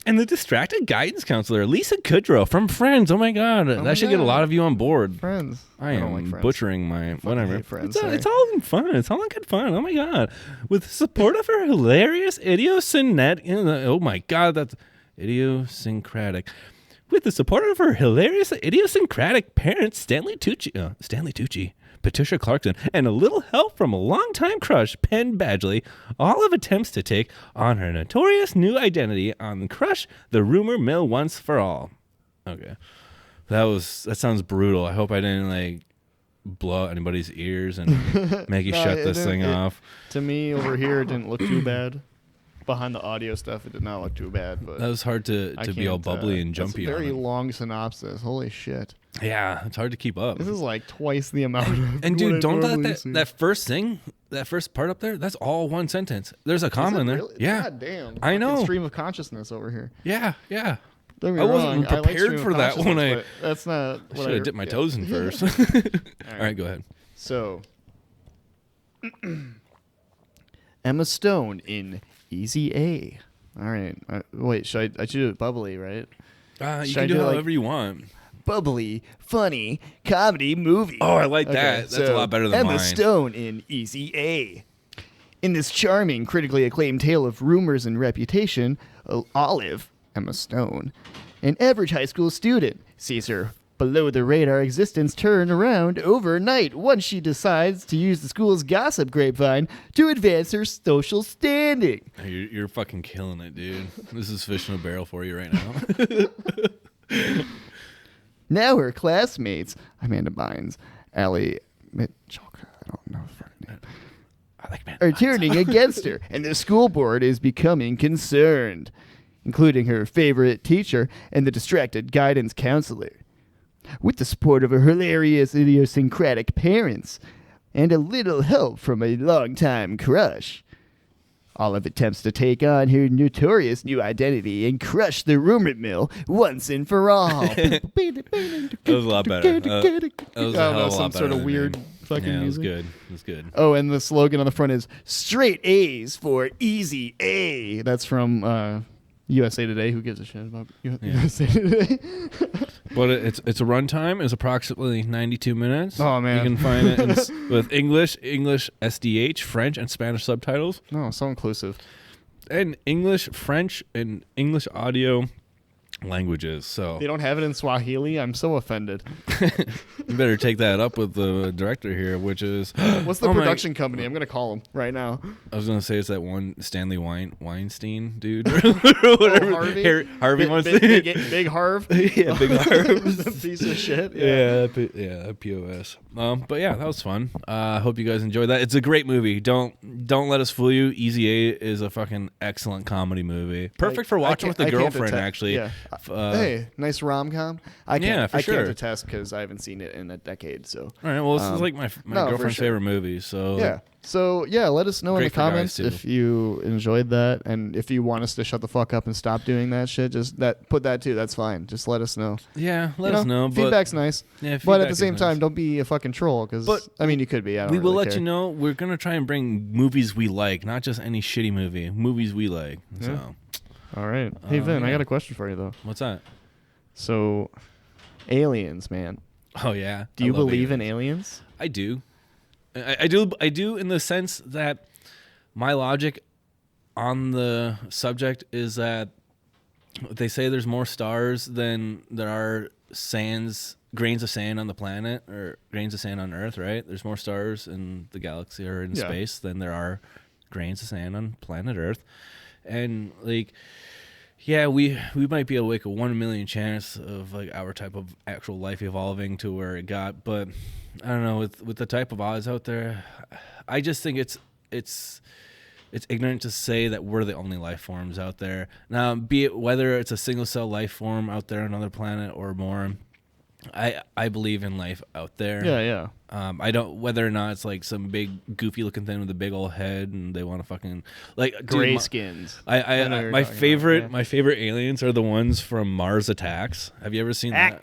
Speaker 2: And the distracted guidance counselor, Lisa Kudrow from Friends. Oh my God,
Speaker 1: my
Speaker 2: that should get a
Speaker 1: God.
Speaker 2: lot of you on board.
Speaker 1: Friends.
Speaker 2: I
Speaker 1: don't
Speaker 2: am
Speaker 1: like Friends.
Speaker 2: butchering my whatever.
Speaker 1: hate Friends,
Speaker 2: It's all in fun. It's all in good fun. Oh my God, with support of her hilarious idiosyncratic. Oh my God, that's idiosyncratic. With the support of her hilarious idiosyncratic parents, Stanley Tucci, Patricia Clarkson, and a little help from a longtime crush, Penn Badgley, Olive attempts to take on her notorious new identity on the crush the rumor mill once for all. Okay. That sounds brutal. I hope I didn't like blow out anybody's ears and make you
Speaker 1: No,
Speaker 2: shut
Speaker 1: it
Speaker 2: this thing
Speaker 1: didn't-
Speaker 2: off.
Speaker 1: To me, over here, it didn't look too bad. Behind the audio stuff, it did not look too bad. But
Speaker 2: That was hard to
Speaker 1: I
Speaker 2: be all
Speaker 1: can't,
Speaker 2: bubbly and
Speaker 1: that's
Speaker 2: jumpy
Speaker 1: a very
Speaker 2: on it.
Speaker 1: long synopsis. Holy shit.
Speaker 2: Yeah, it's hard to keep up.
Speaker 1: This is like twice the amount of
Speaker 2: And
Speaker 1: what
Speaker 2: dude,
Speaker 1: I
Speaker 2: don't let
Speaker 1: normally see.
Speaker 2: that first thing, that first part up there, that's all one sentence. There's a
Speaker 1: Is
Speaker 2: comma
Speaker 1: it
Speaker 2: in there.
Speaker 1: really?
Speaker 2: Yeah.
Speaker 1: God damn.
Speaker 2: I know.
Speaker 1: Fucking stream of consconsciousness over here.
Speaker 2: Yeah.
Speaker 1: Don't get me
Speaker 2: I wasn't
Speaker 1: wrong, I like
Speaker 2: prepared
Speaker 1: stream of
Speaker 2: for that when
Speaker 1: consciousness, but that's not
Speaker 2: I
Speaker 1: what
Speaker 2: should have dipped my toes in first.
Speaker 1: All
Speaker 2: All right, go ahead.
Speaker 1: So, Emma Stone in Easy A. All right. Wait, I should do it bubbly, right?
Speaker 2: You
Speaker 1: Should
Speaker 2: can
Speaker 1: I
Speaker 2: do
Speaker 1: do,
Speaker 2: however
Speaker 1: like-
Speaker 2: you want.
Speaker 1: Bubbly, funny, comedy movie.
Speaker 2: Oh, I like
Speaker 1: Okay,
Speaker 2: that. That's a lot better than
Speaker 1: Emma
Speaker 2: mine.
Speaker 1: Stone in Easy A. In this charming, critically acclaimed tale of rumors and reputation, Olive, Emma Stone, an average high school student, sees her below-the-radar existence turn around overnight once she decides to use the school's gossip grapevine to advance her social standing.
Speaker 2: You're fucking killing it, dude. This is fish in a barrel for you right now.
Speaker 1: Now her classmates, Amanda Bynes, Allie Mitchell, I don't know her name, are turning against her, and the school board is becoming concerned, including her favorite teacher and the distracted guidance counselor. With the support of her hilarious, idiosyncratic parents and a little help from a longtime crush, Olive attempts to take on her notorious new identity and crush the rumor mill once and for all.
Speaker 2: That was a lot better. That was a hell of a lot
Speaker 1: some
Speaker 2: better
Speaker 1: sort of
Speaker 2: than
Speaker 1: weird
Speaker 2: me.
Speaker 1: fucking
Speaker 2: Yeah, it was
Speaker 1: music.
Speaker 2: good. It was good.
Speaker 1: Oh, and the slogan on the front is "Straight A's for Easy A." That's from USA Today. Who gives a shit about USA Today?
Speaker 2: But it's a runtime is approximately 92 minutes.
Speaker 1: Oh, man.
Speaker 2: You can find it with English SDH, French, and Spanish subtitles,
Speaker 1: No, so inclusive.
Speaker 2: and English, French, and English audio languages. So
Speaker 1: They don't have it in Swahili. I'm so offended.
Speaker 2: you better take that up with the director here, which is
Speaker 1: What's the
Speaker 2: oh my-
Speaker 1: production company? I'm gonna call him right now.
Speaker 2: I was gonna say it's that one Stanley Weinstein dude, or whatever.
Speaker 1: Harvey?
Speaker 2: Harvey wants
Speaker 1: Big Harv.
Speaker 2: yeah, Big Harv.
Speaker 1: The piece of shit.
Speaker 2: Yeah, POS. But yeah, that was fun. I hope you guys enjoyed that. It's a great movie. Don't let us fool you. Easy A is a fucking excellent comedy movie. Perfect for watching with a girlfriend. Actually,
Speaker 1: Yeah. Hey, nice rom com.
Speaker 2: Yeah, for sure.
Speaker 1: can't attest because I haven't seen it in a decade. So
Speaker 2: all right. Well, this is like my
Speaker 1: no, for
Speaker 2: girlfriend's
Speaker 1: sure.
Speaker 2: favorite movie. So
Speaker 1: yeah. So yeah, let us know in the
Speaker 2: Great for guys,
Speaker 1: comments
Speaker 2: too.
Speaker 1: if you enjoyed that, and if you want us to shut the fuck up and stop doing that shit. Just put that too. That's fine. Just let us know.
Speaker 2: yeah, let us know. But
Speaker 1: Feedback's nice.
Speaker 2: yeah,
Speaker 1: But at
Speaker 2: feedback
Speaker 1: the
Speaker 2: is
Speaker 1: same
Speaker 2: nice.
Speaker 1: time, don't be a fucking troll. Because
Speaker 2: But
Speaker 1: I mean, you could be. I don't
Speaker 2: we will
Speaker 1: really
Speaker 2: let
Speaker 1: care.
Speaker 2: you know. We're gonna try and bring movies we like, not just any shitty movie. Movies we like.
Speaker 1: Yeah.
Speaker 2: So
Speaker 1: All right. Hey Vin, I
Speaker 2: yeah.
Speaker 1: got a question for you though.
Speaker 2: what's that?
Speaker 1: So, aliens, man.
Speaker 2: Oh yeah.
Speaker 1: Do you believe in aliens?
Speaker 2: I do. I do in the sense that my logic on the subject is that they say there's more stars than there are grains of sand on the planet, or grains of sand on Earth, right? There's more stars in the galaxy or in
Speaker 1: Yeah.
Speaker 2: space than there are grains of sand on planet Earth. And like, yeah, we might be like a 1 million chance of like our type of actual life evolving to where it got, but I don't know, with the type of odds out there, I just think it's ignorant to say that we're the only life forms out there. Now, be it whether it's a single cell life form out there on another planet or more, I believe in life out there.
Speaker 1: Yeah.
Speaker 2: I don't, whether or not it's like some big goofy looking thing with a big old head and they want to fucking like
Speaker 1: Gray
Speaker 2: dude,
Speaker 1: skins.
Speaker 2: I
Speaker 1: I know what you're
Speaker 2: my
Speaker 1: talking
Speaker 2: favorite
Speaker 1: about, yeah.
Speaker 2: my favorite aliens are the ones from Mars Attacks. Have you ever seen that?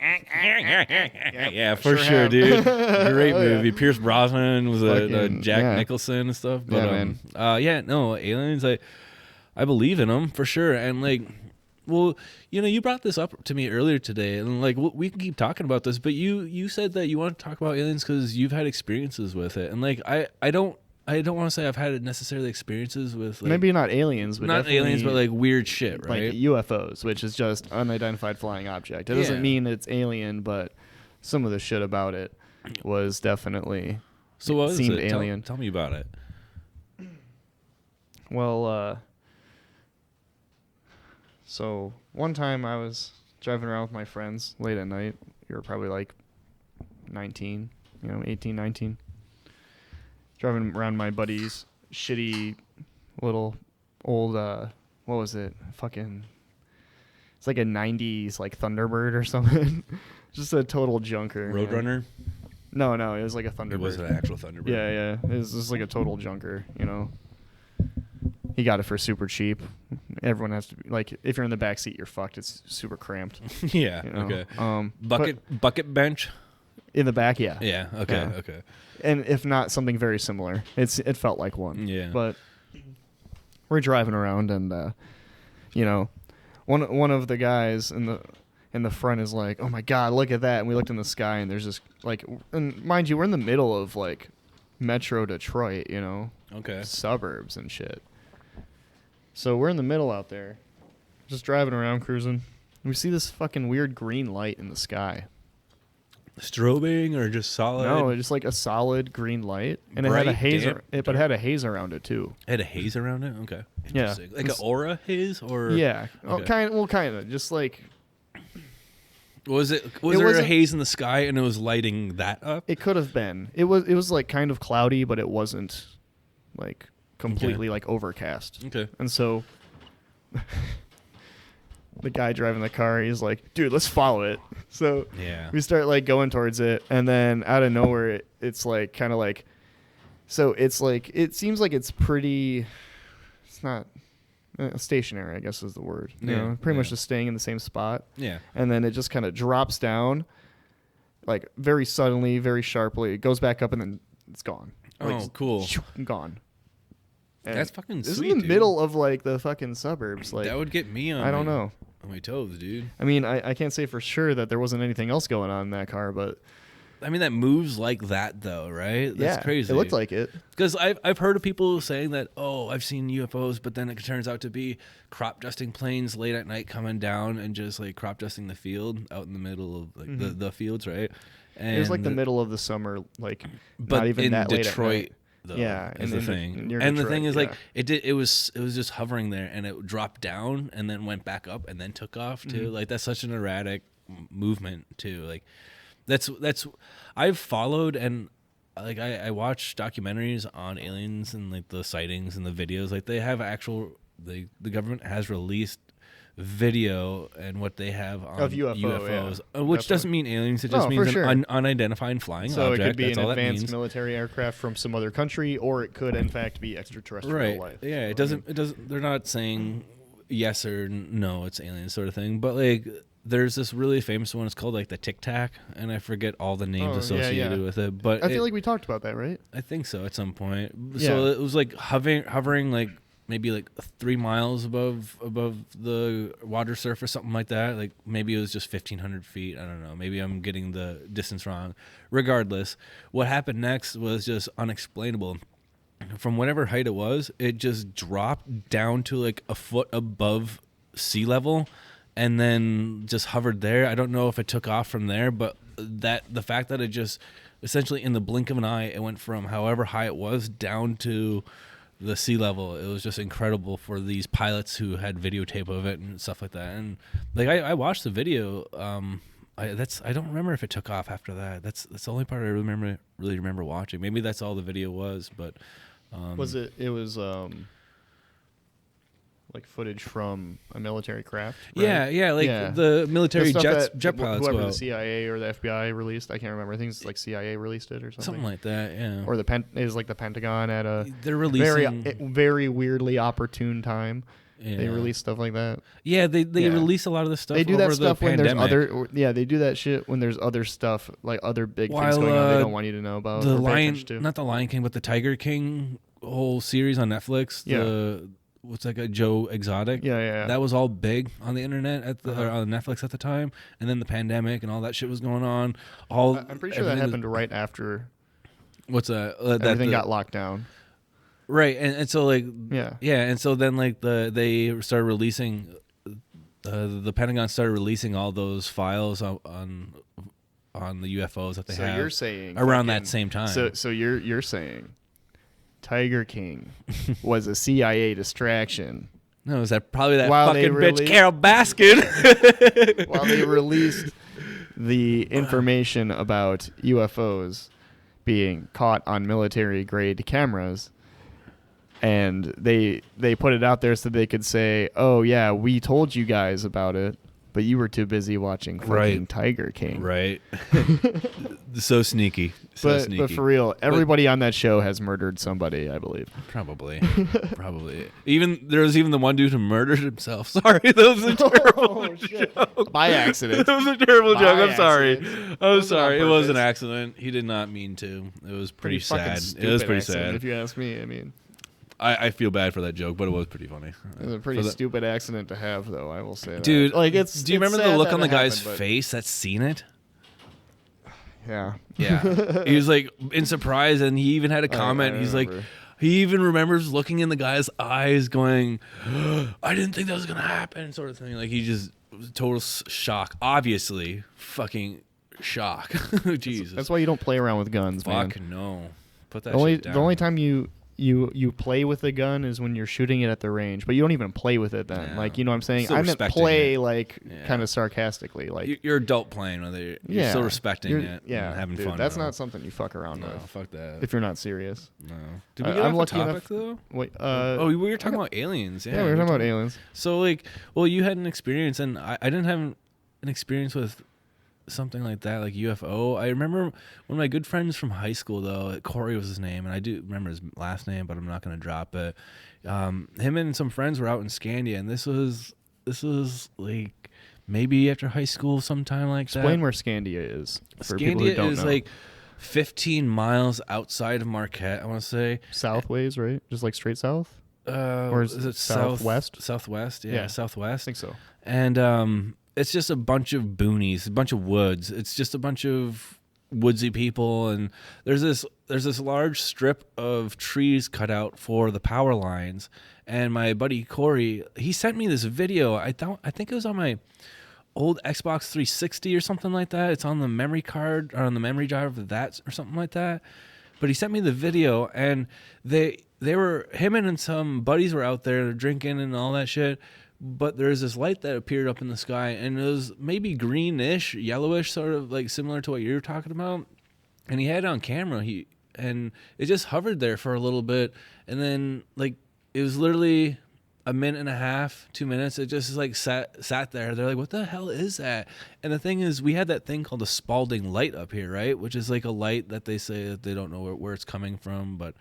Speaker 2: Yeah, for
Speaker 1: Sure
Speaker 2: sure,
Speaker 1: have.
Speaker 2: dude. Great
Speaker 1: Oh, yeah.
Speaker 2: movie. Pierce Brosnan was a
Speaker 1: Fucking,
Speaker 2: Jack
Speaker 1: yeah.
Speaker 2: Nicholson and stuff. But
Speaker 1: Yeah, man.
Speaker 2: no, aliens. I believe in them for sure. And like, well, you brought this up to me earlier today, and like we can keep talking about this, but you said that you want to talk about aliens because you've had experiences with it, and like I don't want to say I've had necessarily experiences with like,
Speaker 1: Maybe not aliens, but
Speaker 2: not aliens, but
Speaker 1: definitely,
Speaker 2: like weird shit, right?
Speaker 1: like UFOs, which is just unidentified flying object. It doesn't
Speaker 2: Yeah.
Speaker 1: mean it's alien, but some of the shit about it was definitely
Speaker 2: So what was
Speaker 1: seemed
Speaker 2: it?
Speaker 1: alien.
Speaker 2: Tell me about it.
Speaker 1: Well, so one time I was driving around with my friends late at night. We were probably like 19, 18, 19. Driving around my buddy's shitty little old, what was it? Fucking, it's like a 90s like Thunderbird or something. Just a total junker. man.
Speaker 2: Roadrunner.
Speaker 1: No, it was like a Thunderbird.
Speaker 2: It was an actual Thunderbird.
Speaker 1: Yeah. It was just like a total junker, He got it for super cheap. Everyone has to be, like, if you're in the back seat, you're fucked. It's super cramped.
Speaker 2: Yeah.
Speaker 1: you know?
Speaker 2: Okay.
Speaker 1: But
Speaker 2: Bucket bench.
Speaker 1: in the back, yeah.
Speaker 2: Yeah. Okay.
Speaker 1: Yeah.
Speaker 2: Okay.
Speaker 1: And if not, something very similar. It felt like one.
Speaker 2: Yeah.
Speaker 1: But we're driving around, and one of the guys in the front is like, "Oh my God, look at that!" And we looked in the sky, and there's this like, and mind you, we're in the middle of like Metro Detroit,
Speaker 2: Okay.
Speaker 1: suburbs and shit. So we're in the middle out there, just driving around, cruising. We see this fucking weird green light in the sky.
Speaker 2: Strobing or just solid?
Speaker 1: No, it's just like a solid green light, and it had a
Speaker 2: Bright,
Speaker 1: haze.
Speaker 2: damp,
Speaker 1: But it had a haze around it too.
Speaker 2: It had a haze around it. Okay.
Speaker 1: Yeah.
Speaker 2: Interesting. Like an aura haze or
Speaker 1: Yeah,
Speaker 2: Okay.
Speaker 1: kind of, just like
Speaker 2: Was there a haze in the sky and it was lighting that up?
Speaker 1: It could have been. It was like kind of cloudy, but it wasn't like completely like overcast.
Speaker 2: Okay.
Speaker 1: And so the guy driving the car, he's like, dude, let's follow it. So we start like going towards it, and then out of nowhere it's like kind of like, so it's like, it seems like it's pretty, it's not stationary, I guess is the word. You know, pretty much just staying in the same spot. Yeah. And then it just kind of drops down like very suddenly, very sharply. It goes back up and then it's gone. Like,
Speaker 2: cool.
Speaker 1: Gone. And
Speaker 2: that's fucking sweet,
Speaker 1: This is in the middle of like the fucking suburbs. Like,
Speaker 2: that would get me on.
Speaker 1: I don't know.
Speaker 2: On my toes, dude.
Speaker 1: I mean, I can't say for sure that there wasn't anything else going on in that car, but
Speaker 2: I mean, that moves like that, though, right? That's crazy.
Speaker 1: It looked like it.
Speaker 2: Because I've heard of people saying that, oh, I've seen UFOs, but then it turns out to be crop dusting planes late at night coming down and just like crop dusting the field out in the middle of like the fields, right? And
Speaker 1: it was like the middle of the summer, like not even
Speaker 2: in
Speaker 1: that
Speaker 2: Detroit,
Speaker 1: late at night.
Speaker 2: Though,
Speaker 1: yeah,
Speaker 2: is the thing.
Speaker 1: And
Speaker 2: Detroit, the thing is, like,
Speaker 1: it
Speaker 2: was just hovering there, and it dropped down, and then went back up, and then took off too. Like, that's such an erratic movement too. Like, that's I've followed, and like I watch documentaries on aliens and like the sightings and the videos. Like, they have actual the government has released video and what they have on
Speaker 1: of
Speaker 2: UFOs, which doesn't mean aliens. It just means an unidentified flying object.
Speaker 1: So it could be
Speaker 2: That's
Speaker 1: an
Speaker 2: all
Speaker 1: advanced military aircraft from some other country, or it could in fact be extraterrestrial life.
Speaker 2: Yeah, it doesn't. They're not saying yes or no. It's alien sort of thing. But like, there's this really famous one. It's called like the Tic Tac, and I forget all the names associated with it. But
Speaker 1: I feel like we talked about that, right?
Speaker 2: I think so at some point. Yeah. So it was like hovering like maybe like 3 miles above the water surface, something like that. Like, maybe it was just 1,500 feet. I don't know. Maybe I'm getting the distance wrong. Regardless, what happened next was just unexplainable. From whatever height it was, it just dropped down to like a foot above sea level, and then just hovered there. I don't know if it took off from there, but the fact that it just essentially in the blink of an eye, it went from however high it was down to the sea level. It was just incredible for these pilots who had videotape of it and stuff like that. And like, I watched the video. I don't remember if it took off after that. That's the only part I really remember watching. Maybe that's all the video was, but
Speaker 1: was it was like footage from a military craft, right?
Speaker 2: The military jet pilots,
Speaker 1: whoever the CIA or the FBI released. I can't remember. I think it's like CIA released it or something
Speaker 2: like that. Yeah,
Speaker 1: or it was like the Pentagon at a
Speaker 2: they're releasing
Speaker 1: very weirdly opportune time. Yeah. They release stuff like that.
Speaker 2: Yeah, they release a lot of this stuff.
Speaker 1: They do that stuff when
Speaker 2: pandemic.
Speaker 1: there's other. They do that shit when there's other stuff, like other big things going on. They don't want you to know about.
Speaker 2: Not the Lion King, but the Tiger King whole series on Netflix.
Speaker 1: Yeah.
Speaker 2: What's like a Joe Exotic?
Speaker 1: Yeah.
Speaker 2: That was all big on the internet or on Netflix at the time, and then the pandemic and all that shit was going on.
Speaker 1: I'm pretty sure that happened right after.
Speaker 2: What's that?
Speaker 1: Everything got locked down.
Speaker 2: Right, and so like and so then like they started releasing, the Pentagon started releasing all those files on the UFOs that they have.
Speaker 1: So you're saying
Speaker 2: around that same time.
Speaker 1: So you're saying Tiger King was a CIA distraction.
Speaker 2: No, is that probably that fucking bitch Carol Baskin?
Speaker 1: While they released the information about UFOs being caught on military grade cameras, and they put it out there so they could say, "Oh yeah, we told you guys about it, but you were too busy watching fucking Tiger King."
Speaker 2: Right. So sneaky.
Speaker 1: But for real, everybody on that show has murdered somebody, I believe.
Speaker 2: Probably. There was even the one dude who murdered himself. Sorry, that was a terrible joke.
Speaker 1: By accident.
Speaker 2: That was a terrible joke. I'm sorry. It was an accident. He did not mean to. It was pretty sad. It was pretty sad.
Speaker 1: If you ask me, I mean.
Speaker 2: I feel bad for that joke, but it was pretty funny.
Speaker 1: It was a pretty stupid accident to have, though, I will say that.
Speaker 2: Dude,
Speaker 1: like,
Speaker 2: do you remember the look on the guy's face that's seen it?
Speaker 1: Yeah.
Speaker 2: He was like in surprise, and he even had a comment. He's like, he even remembers looking in the guy's eyes going, I didn't think that was going to happen, sort of thing. Like, he just was total shock. Obviously, fucking shock. Jesus.
Speaker 1: That's why you don't play around with guns, man.
Speaker 2: Fuck no. Put that shit down.
Speaker 1: The only time you you play with the gun is when you're shooting it at the range, but you don't even play with it then.
Speaker 2: Yeah.
Speaker 1: Like, you know what I'm saying?
Speaker 2: Still
Speaker 1: I meant
Speaker 2: respecting
Speaker 1: play
Speaker 2: it.
Speaker 1: like
Speaker 2: Yeah.
Speaker 1: kind of sarcastically. Like
Speaker 2: You're adult playing with it. You're still respecting it.
Speaker 1: Yeah,
Speaker 2: and having
Speaker 1: dude,
Speaker 2: fun.
Speaker 1: that's
Speaker 2: though.
Speaker 1: not something you fuck around
Speaker 2: No,
Speaker 1: with
Speaker 2: fuck that.
Speaker 1: if you're not serious.
Speaker 2: No. Did we get
Speaker 1: I'm
Speaker 2: off
Speaker 1: lucky
Speaker 2: the
Speaker 1: enough.
Speaker 2: topic though?
Speaker 1: Wait,
Speaker 2: Oh, we were talking about aliens.
Speaker 1: yeah, we were talking about aliens.
Speaker 2: So like, well, you had an experience, and I didn't have an experience with something like that, like UFO. I remember one of my good friends from high school, though. Corey was his name, and I do remember his last name, but I'm not going to drop it. Him and some friends were out in Scandia, and this was like maybe after high school, sometime like that.
Speaker 1: Explain where Scandia is for people who
Speaker 2: Scandia
Speaker 1: don't
Speaker 2: is
Speaker 1: know.
Speaker 2: like 15 miles outside of Marquette, I want to say.
Speaker 1: Southways, right? Just like straight south?
Speaker 2: Or
Speaker 1: is it
Speaker 2: southwest?
Speaker 1: southwest?
Speaker 2: Yeah, southwest.
Speaker 1: I think so.
Speaker 2: And it's just a bunch of boonies, a bunch of woods. It's just a bunch of woodsy people, and there's this large strip of trees cut out for the power lines. And my buddy Corey, he sent me this video. I think it was on my old Xbox 360 or something like that. It's on the memory card or on the memory drive of that or something like that. But he sent me the video, and they were, him and some buddies were out there drinking and all that shit. But there's this light that appeared up in the sky, and it was maybe greenish, yellowish, sort of like similar to what you were talking about. And he had it on camera. And it just hovered there for a little bit, and then like it was literally a minute and a half, 2 minutes. It just like sat there. They're like, "What the hell is that?" And the thing is, we had that thing called the Spalding light up here, right? Which is like a light that they say that they don't know where it's coming from, but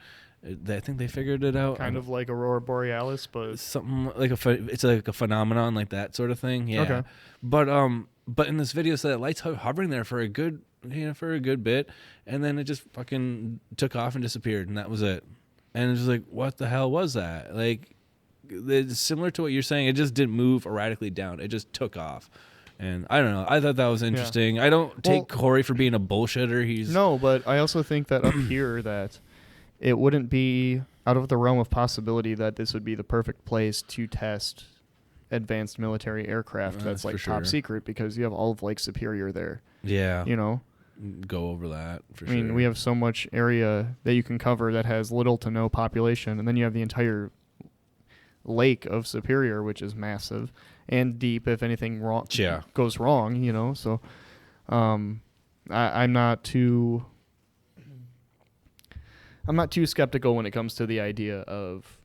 Speaker 2: I think they figured it out.
Speaker 1: Kind of like Aurora Borealis, but
Speaker 2: something like it's like a phenomenon, like that sort of thing. Yeah.
Speaker 1: Okay.
Speaker 2: But in this video, so that light's hovering there for a good bit, and then it just fucking took off and disappeared, and that was it. And it's just like, what the hell was that? Like, it's similar to what you're saying. It just didn't move erratically down. It just took off. And I don't know. I thought that was interesting. I don't take Corey for being a bullshitter.
Speaker 1: No, but I also think that up here that it wouldn't be out of the realm of possibility that this would be the perfect place to test advanced military aircraft that's like top secret, because you have all of Lake Superior there.
Speaker 2: Yeah.
Speaker 1: You know?
Speaker 2: Go over that for sure.
Speaker 1: I mean, we have so much area that you can cover that has little to no population, and then you have the entire lake of Superior, which is massive and deep if anything goes wrong, you know? So I'm not too skeptical when it comes to the idea of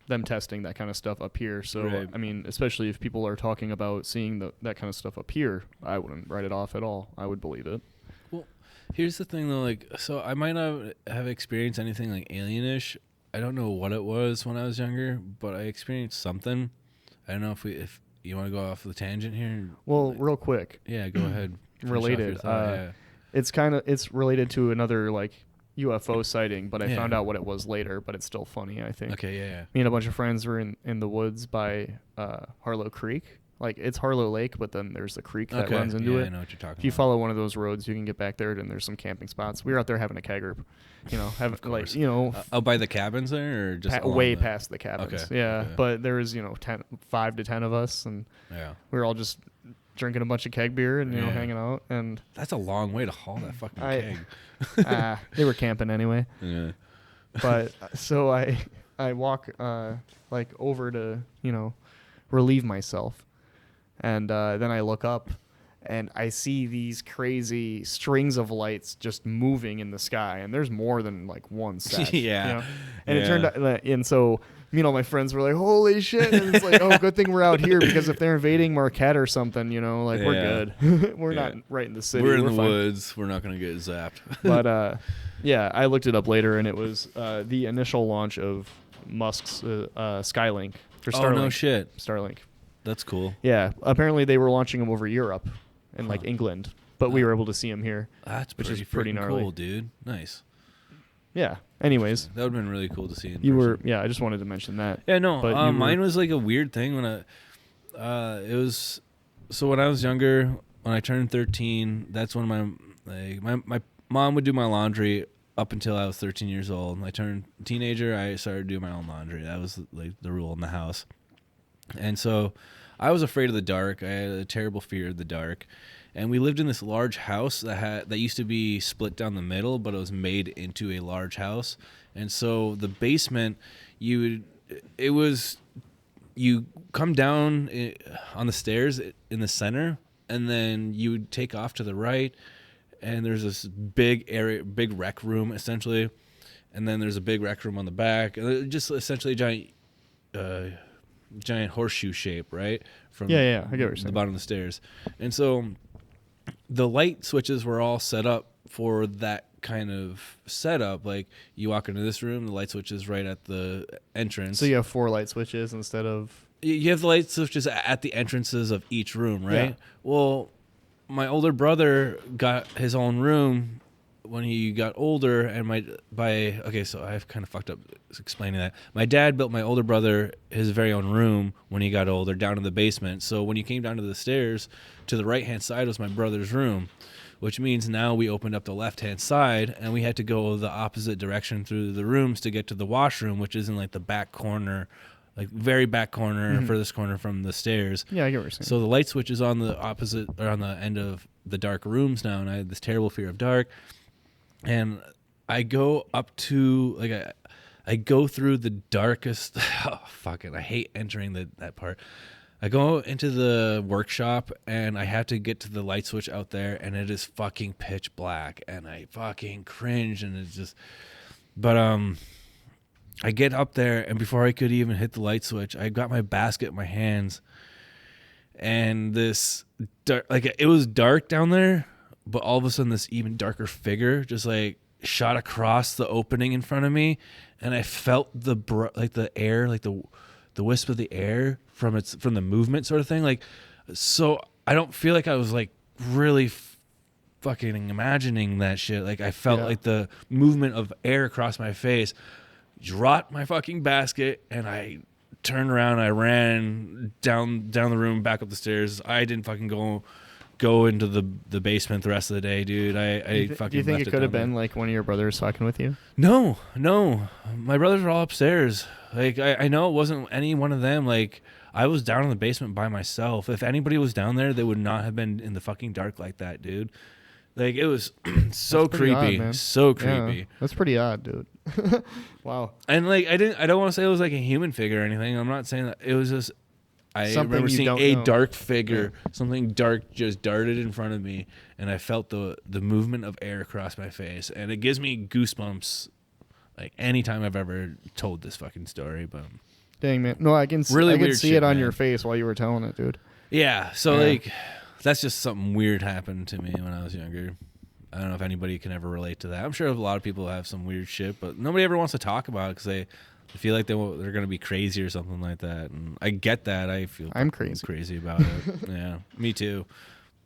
Speaker 1: them testing that kind of stuff up here. So,
Speaker 2: right.
Speaker 1: I mean, especially if people are talking about seeing that kind of stuff up here, I wouldn't write it off at all. I would believe it.
Speaker 2: Well, here's the thing, though. Like, so I might not have experienced anything like alienish. I don't know what it was when I was younger, but I experienced something. I don't know if you want to go off the tangent here.
Speaker 1: Well, real quick.
Speaker 2: Yeah, go ahead.
Speaker 1: Related. It's related to another like UFO sighting, but I found out what it was later, but it's still funny, I think.
Speaker 2: Okay, yeah.
Speaker 1: Me and a bunch of friends were in the woods by Harlow Creek. Like, it's Harlow Lake, but then there's a creek that runs into it.
Speaker 2: I know what you're talking about.
Speaker 1: If you follow one of those roads, you can get back there, and there's some camping spots. We were out there having a kegger, you know,
Speaker 2: out by the cabins there, or just
Speaker 1: way past the cabins.
Speaker 2: Okay.
Speaker 1: Yeah,
Speaker 2: okay.
Speaker 1: But there was 5 to 10 of us, and we were all just drinking a bunch of keg beer and hanging out. And
Speaker 2: that's a long way to haul that fucking keg.
Speaker 1: They were camping anyway.
Speaker 2: Yeah.
Speaker 1: But so I walk like over to relieve myself. And then I look up, and I see these crazy strings of lights just moving in the sky, and there's more than like one set.
Speaker 2: Yeah.
Speaker 1: And it turned out, and so my friends were like, "Holy shit!" And it's like, "Oh, good thing we're out here, because if they're invading Marquette or something, we're good. We're not right in the city.
Speaker 2: We're in the woods. We're not gonna get zapped."
Speaker 1: But I looked it up later, and it was the initial launch of Musk's Skylink or Starlink.
Speaker 2: Oh no shit!
Speaker 1: Starlink.
Speaker 2: That's cool.
Speaker 1: Yeah, apparently they were launching them over Europe and like England, but we were able to see them here.
Speaker 2: That's
Speaker 1: pretty gnarly.
Speaker 2: Cool, dude. Nice.
Speaker 1: Yeah. Anyways,
Speaker 2: that would have been really cool to see in person.
Speaker 1: I just wanted to mention that.
Speaker 2: Yeah, no. But mine was like a weird thing when it was. So when I was younger, when I turned 13, that's when my mom would do my laundry up until I was 13 years old. When I turned teenager, I started doing my own laundry. That was like the rule in the house. And so I was afraid of the dark. I had a terrible fear of the dark. And we lived in this large house that used to be split down the middle, but it was made into a large house. And so the basement, you come down on the stairs in the center, and then you would take off to the right, and there's this big rec room essentially, and then there's a big rec room on the back, just essentially a giant horseshoe shape, right? From
Speaker 1: I get what you're
Speaker 2: the
Speaker 1: saying.
Speaker 2: bottom of the stairs. And so the light switches were all set up for that kind of setup. Like, you walk into this room, the light switch is right at the entrance.
Speaker 1: So you have 4 light switches instead of...
Speaker 2: You have the light switches at the entrances of each room, right?
Speaker 1: Yeah.
Speaker 2: Well, my older brother got his own room when he got older, and so I've kind of fucked up explaining that. My dad built my older brother his very own room when he got older, down in the basement. So when you came down to the stairs, to the right-hand side was my brother's room, which means now we opened up the left-hand side, and we had to go the opposite direction through the rooms to get to the washroom, which is in like the back corner, like very back corner, furthest corner from the stairs.
Speaker 1: Yeah, I get what you're saying.
Speaker 2: So the light switch is on the opposite, or on the end of the dark rooms now, and I had this terrible fear of dark. And I go up to, like, I go through the darkest, oh, fuck it, I hate entering that part. I go into the workshop, and I have to get to the light switch out there, and it is fucking pitch black, and I fucking cringe, and it's just, but, I get up there, and before I could even hit the light switch, I got my basket in my hands, and this dark, like, it was dark down there, but all of a sudden this even darker figure just like shot across the opening in front of me, and I felt the air, like the wisp of the air from the movement sort of thing. Like, so I don't feel like I was like really fucking imagining that shit. Like, I felt like the movement of air across my face, dropped my fucking basket, and I turned around. I ran down the room, back up the stairs. I didn't fucking go into the basement the rest of the day, dude. I fucking.
Speaker 1: Do you think
Speaker 2: left
Speaker 1: it could have
Speaker 2: down
Speaker 1: been
Speaker 2: there.
Speaker 1: like one of your brothers talking with you?
Speaker 2: No. My brothers were all upstairs. Like, I know it wasn't any one of them. Like, I was down in the basement by myself. If anybody was down there, they would not have been in the fucking dark like that, dude. Like, it was so creepy,
Speaker 1: odd,
Speaker 2: so creepy.
Speaker 1: Yeah, that's pretty odd, dude. Wow.
Speaker 2: And like, I don't want to say it was like a human figure or anything. I'm not saying that. It was just, I
Speaker 1: Something
Speaker 2: remember
Speaker 1: you
Speaker 2: seeing
Speaker 1: don't
Speaker 2: a
Speaker 1: know.
Speaker 2: dark figure, something dark just darted in front of me, and I felt the movement of air across my face, and it gives me goosebumps like anytime I've ever told this fucking story. But
Speaker 1: Dang, man. No, I can
Speaker 2: Really
Speaker 1: I can
Speaker 2: weird
Speaker 1: see
Speaker 2: shit,
Speaker 1: it on
Speaker 2: man.
Speaker 1: your face while you were telling it, dude.
Speaker 2: yeah, so
Speaker 1: Yeah.
Speaker 2: like, that's just something weird happened to me when I was younger. I don't know if anybody can ever relate to that. I'm sure a lot of people have some weird shit, but nobody ever wants to talk about it because they feel like they're going to be crazy or something like that. And I get that. I feel
Speaker 1: I'm crazy.
Speaker 2: about it. Yeah, me too.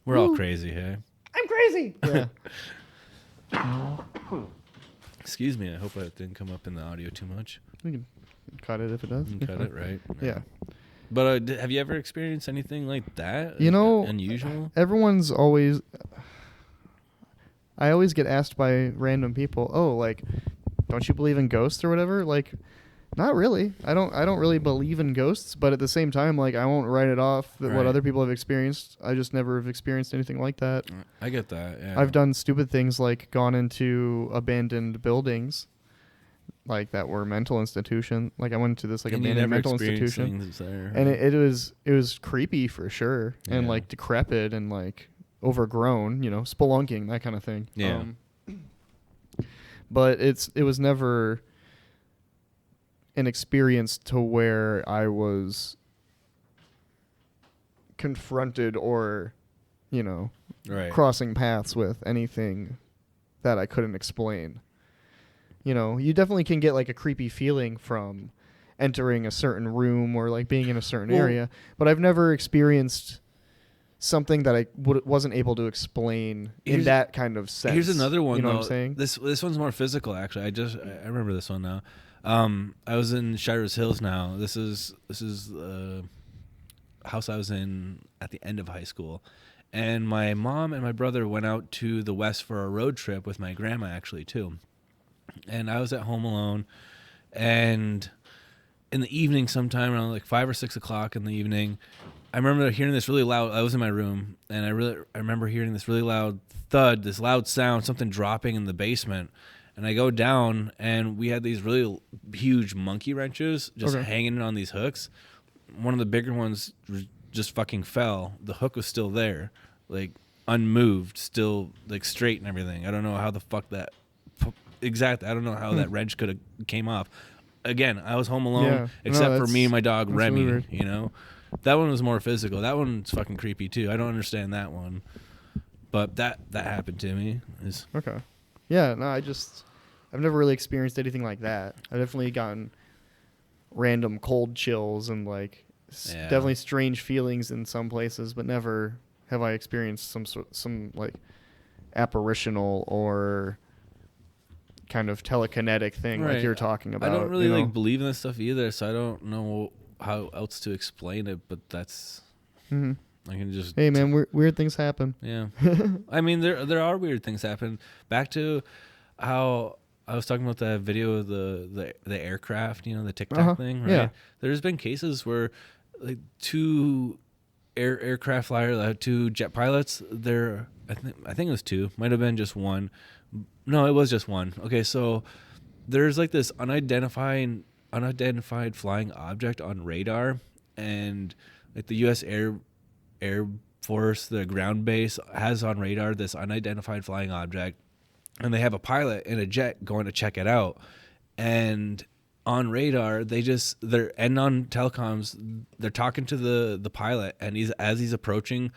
Speaker 2: We're all crazy, hey?
Speaker 1: I'm crazy. Yeah.
Speaker 2: Excuse me. I hope it didn't come up in the audio too much.
Speaker 1: We can cut it if it does.
Speaker 2: You can cut it, right?
Speaker 1: Yeah.
Speaker 2: But have you ever experienced anything like that?
Speaker 1: You know,
Speaker 2: unusual?
Speaker 1: Everyone's always... I always get asked by random people, oh, like, don't you believe in ghosts or whatever? Like, not really. I don't really believe in ghosts, but at the same time, like, I won't write it off that what
Speaker 2: Right.
Speaker 1: other people have experienced. I just never have experienced anything like that.
Speaker 2: I get that, yeah.
Speaker 1: I've done stupid things like gone into abandoned buildings, like that were mental institution. Like I went to this like
Speaker 2: And you
Speaker 1: abandoned
Speaker 2: never
Speaker 1: mental
Speaker 2: experienced
Speaker 1: institution,
Speaker 2: things there,
Speaker 1: and
Speaker 2: right?
Speaker 1: it was creepy for sure, and
Speaker 2: Yeah.
Speaker 1: like decrepit and like overgrown, you know, spelunking, that kind of thing.
Speaker 2: Yeah.
Speaker 1: But it was never an experience to where I was confronted or, you know,
Speaker 2: Right.
Speaker 1: crossing paths with anything that I couldn't explain. You know, you definitely can get like a creepy feeling from entering a certain room or like being in a certain
Speaker 2: Well-
Speaker 1: area, but I've never experienced something that I wasn't able to explain in
Speaker 2: Here's-
Speaker 1: that kind of sense.
Speaker 2: Here's another one.
Speaker 1: You know
Speaker 2: though.
Speaker 1: what I'm saying?
Speaker 2: This one's more physical, actually. I remember this one now. I was in Shiro's Hills now. This is the house I was in at the end of high school, and my mom and my brother went out to the west for a road trip with my grandma actually too, and I was at home alone, and in the evening sometime around like 5 or 6 o'clock in the evening, I remember hearing this really loud. I was in my room, and I remember hearing this really loud thud, this loud sound, something dropping in the basement. And I go down, and we had these really huge monkey wrenches just hanging on these hooks. One of the bigger ones just fucking fell. The hook was still there, like unmoved, still like straight and everything. I don't know how the fuck that exactly. I don't know how that wrench could have came off. Again, I was home alone, except for me and my dog Remy.
Speaker 1: Weird.
Speaker 2: You know, that one was more physical. That one's fucking creepy too. I don't understand that one, but that happened to me.
Speaker 1: Okay. Yeah. No, I've never really experienced anything like that. I've definitely gotten random cold chills and like definitely strange feelings in some places, but never have I experienced some like apparitional or kind of telekinetic thing like you're talking about.
Speaker 2: I don't really like believe in this stuff either, so I don't know how else to explain it, but that's I can just
Speaker 1: hey man, weird things happen.
Speaker 2: Yeah. I mean there are weird things happen. Back to how I was talking about that video of the aircraft, you know, the TikTok thing, right?
Speaker 1: Yeah.
Speaker 2: There's been cases where like two aircraft flyers, two jet pilots, I think it was two, might have been just one. No, it was just one. Okay, so there's like this unidentified flying object on radar, and like the U.S. Air Force, the ground base, has on radar this unidentified flying object, and they have a pilot in a jet going to check it out. And on radar, and on telecoms, they're talking to the pilot, and as he's approaching,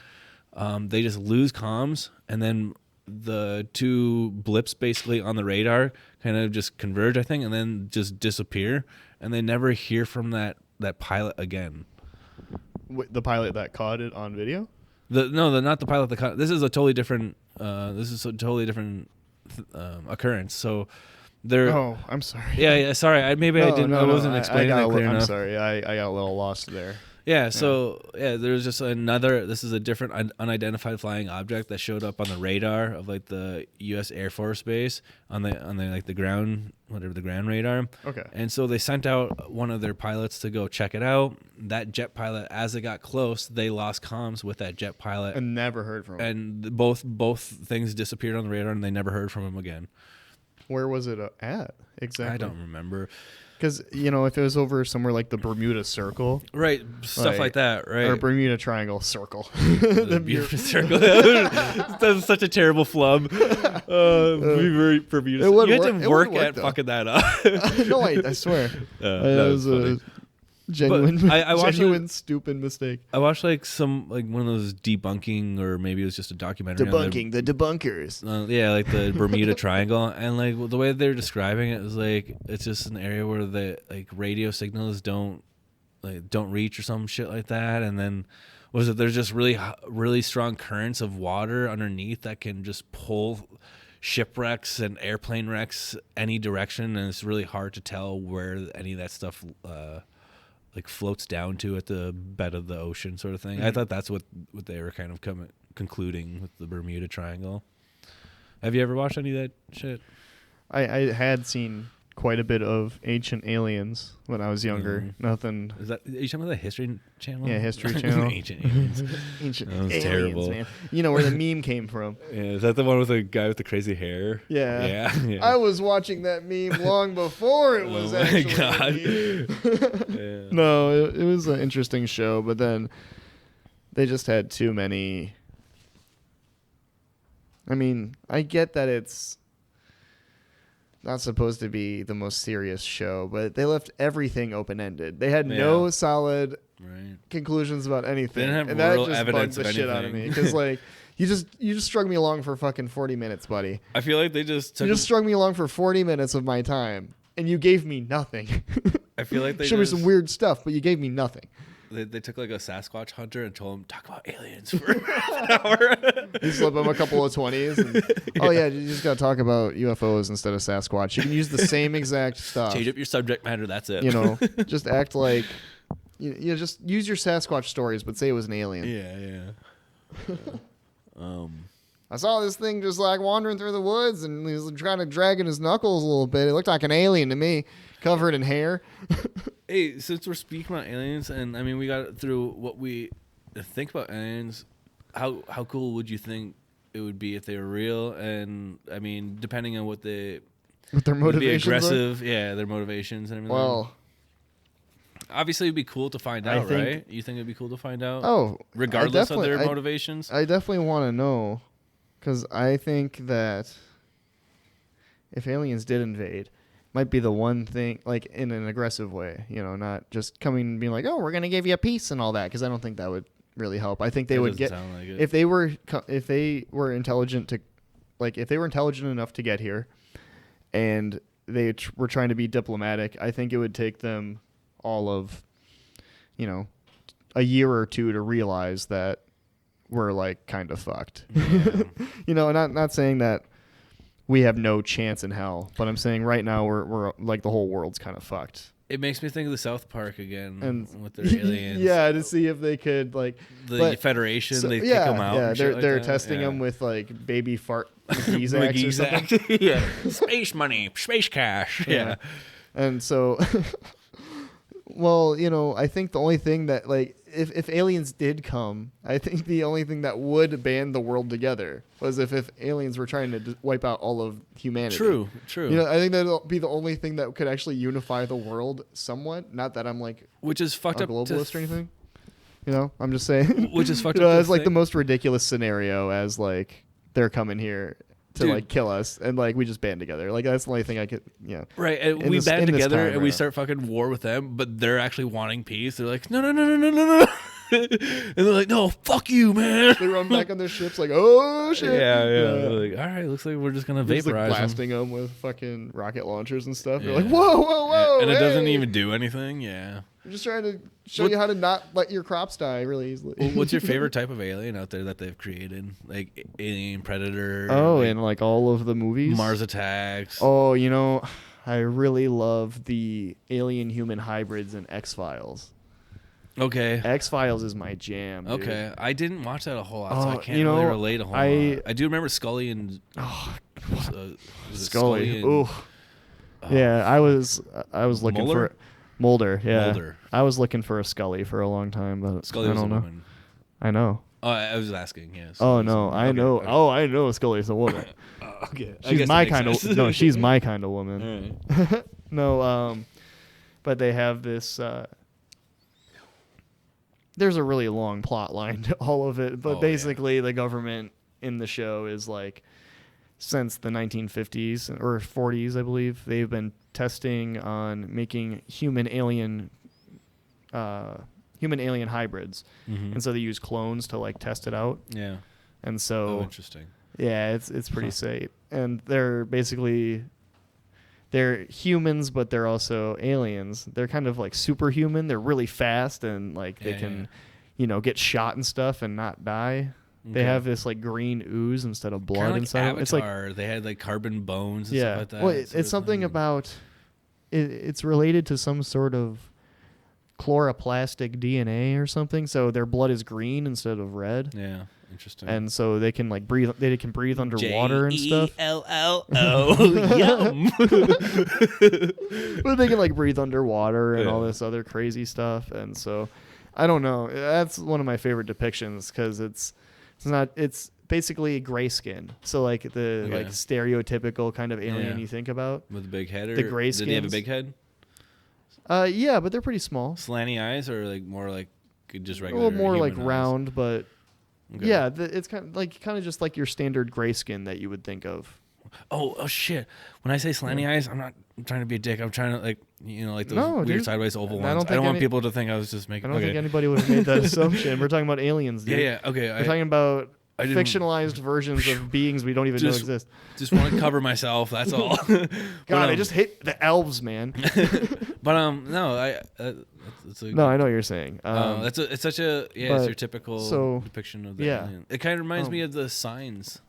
Speaker 2: they just lose comms, and then the two blips basically on the radar kind of just converge, I think, and then just disappear, and they never hear from that pilot again.
Speaker 1: The pilot that caught it on video?
Speaker 2: Not the pilot that caught it. This is a totally different occurrence. So they're.
Speaker 1: Oh, I'm sorry.
Speaker 2: Yeah. Sorry. I wasn't explaining that clear enough.
Speaker 1: I'm sorry. I got a little lost there.
Speaker 2: Yeah. So there's just another. This is a different unidentified flying object that showed up on the radar of like the U.S. Air Force Base on the like the ground, whatever the ground radar.
Speaker 1: Okay.
Speaker 2: And so they sent out one of their pilots to go check it out. That jet pilot, as it got close, they lost comms with that jet pilot
Speaker 1: and never heard from him.
Speaker 2: And both things disappeared on the radar, and they never heard from him again.
Speaker 1: Where was it at exactly?
Speaker 2: I don't remember.
Speaker 1: Because, if it was over somewhere like the Bermuda Circle.
Speaker 2: Right, stuff like that, right?
Speaker 1: Or Bermuda Triangle Circle.
Speaker 2: the Bermuda Circle. That's such a terrible flub. Bermuda. You had to work at fucking that up.
Speaker 1: No, I swear. That was a genuine stupid mistake.
Speaker 2: I watched like one of those debunking, or maybe it was just a documentary.
Speaker 1: Debunking the debunkers.
Speaker 2: Like the Bermuda Triangle, and like the way they're describing it is like it's just an area where the like radio signals don't reach or some shit like that, and then there's just really strong currents of water underneath that can just pull shipwrecks and airplane wrecks any direction, and it's really hard to tell where any of that stuff like floats down to at the bed of the ocean, sort of thing. Mm-hmm. I thought that's what they were kind of concluding with the Bermuda Triangle. Have you ever watched any of that shit? I had seen quite a bit of Ancient Aliens when I was younger. Mm-hmm. Nothing. Are you talking about the History Channel? Yeah, History Channel. Ancient Aliens. Ancient that was Aliens, terrible. Man. You know where the meme came from. Yeah, is that the one with the guy with the crazy hair? Yeah. Yeah. I was watching that meme long before it was actually God. Yeah. No, it was an interesting show, but then they just had too many. I mean, I get that it's not supposed to be the most serious show, but they left everything open-ended. They had no solid conclusions about anything. They didn't have real evidence of anything. That just bugged the shit out of me. Because, like, you just strung me along for fucking 40 minutes, buddy. I feel like they just took... You just strung me along for 40 minutes of my time, and you gave me nothing. I feel like they showed me some weird stuff, but you gave me nothing. They took like a Sasquatch hunter and told him, talk about aliens for an hour. You slip him a couple of 20s. And, you just got to talk about UFOs instead of Sasquatch. You can use the same exact stuff. Change up your subject matter, that's it. Just act like, you just use your Sasquatch stories, but say it was an alien. Yeah. I saw this thing just like wandering through the woods, and he was trying to drag in his knuckles a little bit. It looked like an alien to me, covered in hair. Hey, since we're speaking about aliens, and I mean, we got through what we think about aliens, how cool would you think it would be if they were real? And I mean, depending on what their
Speaker 1: motivations
Speaker 2: be aggressive, their motivations and everything.
Speaker 1: Well,
Speaker 2: obviously, it'd be cool to find out, right? You think it'd be cool to find out?
Speaker 1: Oh,
Speaker 2: regardless of their motivations.
Speaker 1: I definitely want to know, because I think that if aliens did invade, might be the one thing, like in an aggressive way, not just coming and being like, oh, we're gonna give you a peace and all that, because I don't think that would really help. I think they would get
Speaker 2: like
Speaker 1: if they were intelligent enough to get here, and they were trying to be diplomatic. I think it would take them all of, a year or two to realize that we're like kind of fucked.
Speaker 2: Yeah.
Speaker 1: Not saying that we have no chance in hell, but I'm saying right now we're like the whole world's kind of fucked.
Speaker 2: It makes me think of the South Park again,
Speaker 1: and
Speaker 2: with their aliens.
Speaker 1: Yeah, to see if they could
Speaker 2: the Federation. They kick them out.
Speaker 1: Yeah, they're
Speaker 2: like
Speaker 1: testing them with like baby fart McGee's or something.
Speaker 2: Yeah, space money, space cash. Yeah.
Speaker 1: And so, well, I think the only thing that if aliens did come, I think the only thing that would band the world together was if aliens were trying to wipe out all of humanity.
Speaker 2: True.
Speaker 1: I think that'll be the only thing that could actually unify the world somewhat. Not that I'm
Speaker 2: which is fucked
Speaker 1: a
Speaker 2: up
Speaker 1: globalist or anything. I'm just saying.
Speaker 2: Which is fucked up.
Speaker 1: As the most ridiculous scenario, as they're coming here to kill us, and we just band together. That's the only thing I could,
Speaker 2: Right, and we band together and we start fucking war with them, but they're actually wanting peace. They're like, no. And they're like, no, fuck you, man.
Speaker 1: They run back on their ships like, oh shit.
Speaker 2: Yeah. They're like, all right, looks like we're just gonna vaporize
Speaker 1: blasting them with fucking rocket launchers and stuff. They're like, whoa.
Speaker 2: And it doesn't even do anything. Yeah.
Speaker 1: I'm just trying to show you how to not let your crops die really easily.
Speaker 2: What's your favorite type of alien out there that they've created? Like Alien, Predator?
Speaker 1: Oh, in all of the movies?
Speaker 2: Mars Attacks.
Speaker 1: Oh, I really love the alien-human hybrids in X-Files.
Speaker 2: Okay.
Speaker 1: X-Files is my jam, dude.
Speaker 2: Okay. I didn't watch that a whole lot, so I can't really relate a whole lot. I do remember Scully and...
Speaker 1: Scully. Ooh. Yeah, I was looking
Speaker 2: Mulder?
Speaker 1: for... Mulder, yeah.
Speaker 2: Mulder.
Speaker 1: I was looking for a Scully for a long time, but
Speaker 2: Scully was a woman.
Speaker 1: I know.
Speaker 2: Oh, I was asking, yes.
Speaker 1: Oh, no, I know. Okay. Oh, I know Scully's a woman.
Speaker 2: Okay.
Speaker 1: She's my kind of... No, she's my kind of woman.
Speaker 2: All right.
Speaker 1: No, but they have this... there's a really long plot line to all of it, but basically the government in the show is since the 1950s or 40s, I believe, they've been testing on making human alien hybrids,
Speaker 2: mm-hmm.
Speaker 1: and so they use clones to test it out.
Speaker 2: Yeah,
Speaker 1: and so
Speaker 2: interesting.
Speaker 1: Yeah, it's pretty safe, and they're humans, but they're also aliens. They're kind of superhuman. They're really fast and they can, get shot and stuff and not die. Okay. They have this green ooze instead of blood inside.
Speaker 2: Avatar. It's they had carbon bones and stuff like that.
Speaker 1: Well, it's something about it's related to some sort of chloroplastic DNA or something. So their blood is green instead of red.
Speaker 2: Yeah, interesting.
Speaker 1: And so they can breathe. They can breathe underwater and stuff.
Speaker 2: JELLO, yum.
Speaker 1: But they can breathe underwater and all this other crazy stuff. And so I don't know. That's one of my favorite depictions because it's basically gray skin. So the stereotypical kind of alien you think about
Speaker 2: with a big head. Or
Speaker 1: the gray skins.
Speaker 2: Did he have a big head?
Speaker 1: Yeah, but they're pretty small.
Speaker 2: Slanty eyes or more just regular.
Speaker 1: A little more
Speaker 2: eyes?
Speaker 1: Round, but yeah, it's kind of just your standard gray skin that you would think of.
Speaker 2: Oh shit! When I say slanty eyes, I'm not trying to be a dick. I'm trying to those weird sideways oval ones. I don't want people to think I was just making.
Speaker 1: I don't think anybody would have made that assumption. We're talking about aliens, dude.
Speaker 2: Yeah. Okay.
Speaker 1: We're talking about fictionalized versions of beings we don't even know exist.
Speaker 2: Just want to cover myself. That's all.
Speaker 1: God, I just hate the elves, man.
Speaker 2: But no, I
Speaker 1: know what you're saying.
Speaker 2: It's such a it's your typical depiction of the alien. It kind of reminds me of the Signs.